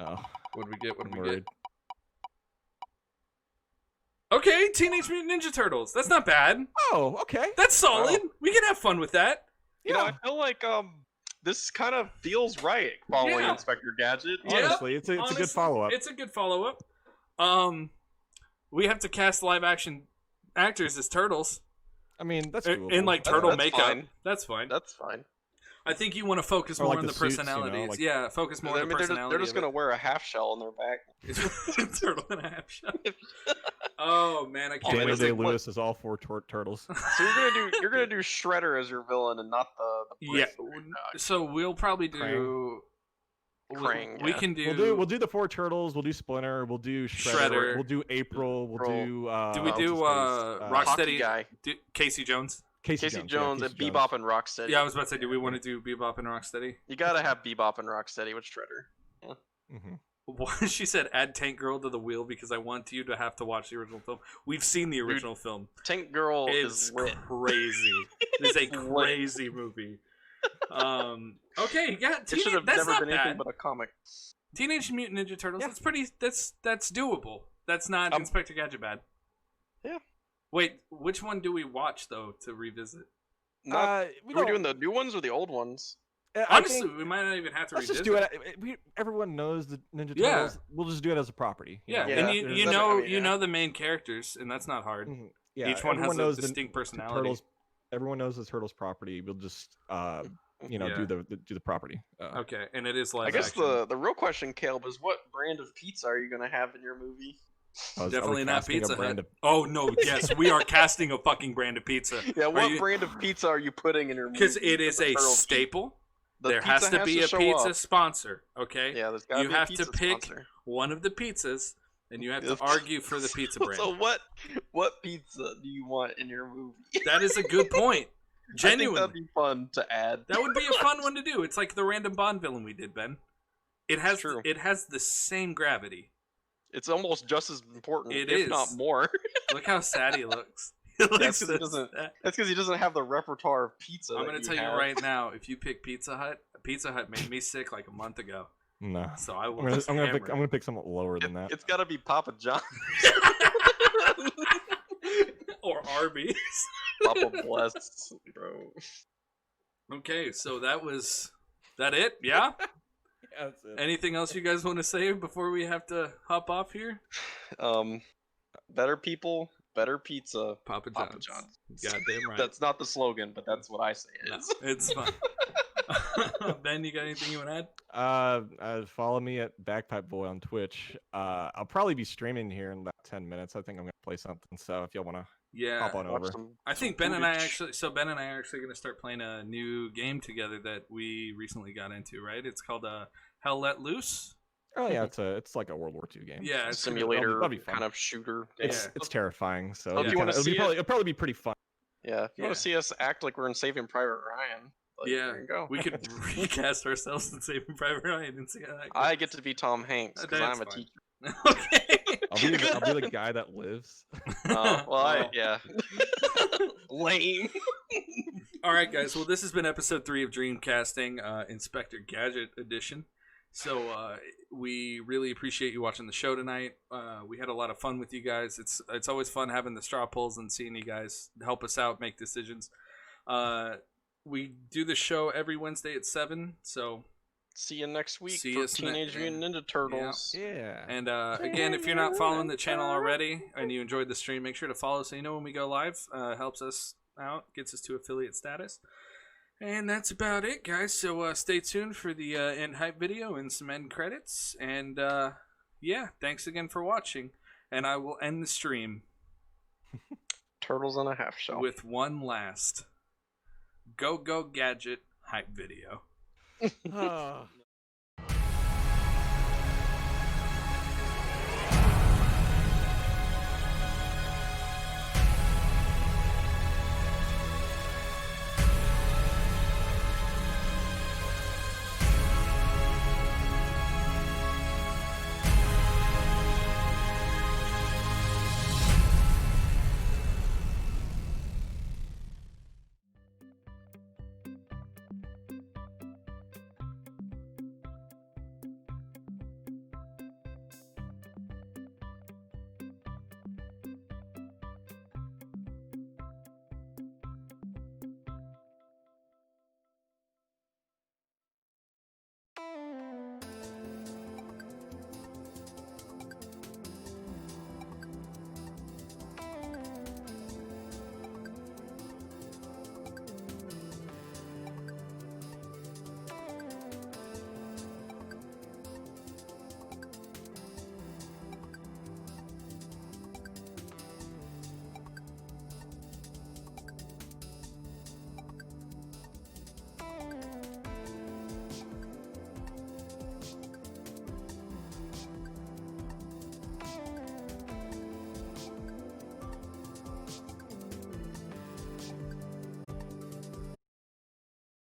Oh, What did we get? What did I'm we get? worried. Okay, Teenage Mutant Ninja Turtles. That's not bad. Oh, okay. That's solid. Wow. We can have fun with that. You know, I feel like this kind of feels right following Yeah. Inspector Gadget. Yeah. Honestly, it's a good follow-up. It's a good follow-up. We have to cast live-action actors as turtles I mean, that's doable. in like That's- turtle that's makeup. fine. That's fine. That's fine. I think you want to focus Or more like on the the suits, personalities. like- Yeah, focus more I on mean, the they're personality. just gonna wear a half shell on their back. turtle and a half shell. Oh man, I can't Daniel wait. Day- Day-Lewis is all for turtles. So you're gonna do Shredder as your villain and not the Yeah. British dog. So we'll probably do. Krang, We yeah. can do. We'll do the 4 turtles. We'll do Splinter. We'll do Shredder. We'll do April. We'll do. Do we what's do his face? Rocksteady? Hockey guy. Casey Jones? Casey Casey Jones, Jones yeah, and Casey Bebop and Rocksteady. Yeah, I was about to say, do we want to do Bebop and Rocksteady? You gotta have Bebop and Rocksteady with Shredder. Mhm. She said, "Add Tank Girl to the wheel because I want you to have to watch the original film." We've seen the original film. Tank Girl It's is lit. crazy. It's a crazy movie. Okay, yeah, It should have that's never not been bad. anything but a comic. Teenage Mutant Ninja Turtles. Yeah. That's pretty. That's doable. That's not Inspector Gadget bad. Yeah. Wait, which one do we watch though to revisit? Are we doing don't- the new ones or the old ones? I Honestly, think- we might not even have to let's revisit. just do it. Everyone knows the Ninja Yeah. Turtles. We'll just do it as a property. Yeah, Yeah. and you There's- know I mean, you yeah. know the main characters, and that's not hard. Mhm. Yeah, Each one has everyone a knows the distinct personality. Turtles. Everyone knows the Turtles property. We'll just Yeah. do the property. Okay, and it is live I guess action. the real question, Caleb, is what brand of pizza are you gonna have in your movie? Are we Definitely not casting a Pizza brand Hut. of- Oh no, yes, we are casting a fucking brand of pizza. Yeah, what you- brand of pizza are you putting in your movie? Because it is for the a Turtles? staple. The There has pizza to be a show pizza up. sponsor. Okay. Yeah, there's gotta You be a have to pizza pick sponsor. one of the pizzas, and you have to Yes. argue for the pizza brand. So what pizza do you want in your movie? That is a good point. I think Genuinely, that'd be fun to add. that would be a fun one to do. It's like the random Bond villain we did, Ben. It has True. it has the same gravity. It's almost just as important, It if is. not more. Look how sad he looks. He looks 'cause he so doesn't- sad. That's because he doesn't have the repertoire of pizza. I'm going to tell you right now, if you pick Pizza Hut made me sick like a month ago. No. So I will I'm gonna, just I'm gonna hammer pick. I'm gonna pick somewhat lower than that. It's got to be Papa John. or Arby's. Papa bless, bro. Okay, so that it? Yeah? That's it. Anything else you guys want to say before we have to hop off here? Better people, better pizza. Papa John's. Papa John's. Goddamn right. That's not the slogan, but that's what I say it No, is. it's fine. Ben, you got anything you want to add? Follow me at Bagpipe Boy on Twitch. I'll probably be streaming here in about 10 minutes. I think I'm gonna play something. So if y'all wanna Yeah. hop on over. I think Ben and I are actually going to start playing a new game together that we recently got into, right? It's called Hell Let Loose. Oh yeah, it's like a World War II game. Yeah, it's Simulator that'll be fun. kind of shooter. It's Yeah. it's terrifying. So Well, if it'll you wanna see it- it'll probably be pretty fun. Yeah, if you want Yeah. to see us act like we're in Saving Private Ryan, like, Yeah, there you go. we could recast ourselves in Saving Private Ryan and see how that goes. I get to be Tom Hanks because That's I'm a fine. teacher. Okay. I'll be the guy that lives. Yeah. Lame. All right, guys. Well, this has been episode 3 of Dreamcasting, Inspector Gadget edition. So we really appreciate you watching the show tonight. We had a lot of fun with you guys. It's always fun having the straw polls and seeing you guys help us out, make decisions. We do the show every Wednesday at 7. So See you next week See for us Teenage Mutant Ninja Turtles. Yeah. And again, if you're not following the channel already and you enjoyed the stream, make sure to follow so you know when we go live. Helps us out, gets us to affiliate status. And that's about it, guys. So stay tuned for the end hype video and some end credits. And yeah, thanks again for watching. And I will end the stream Turtles and a half shell. with one last Go Gadget hype video. Oh.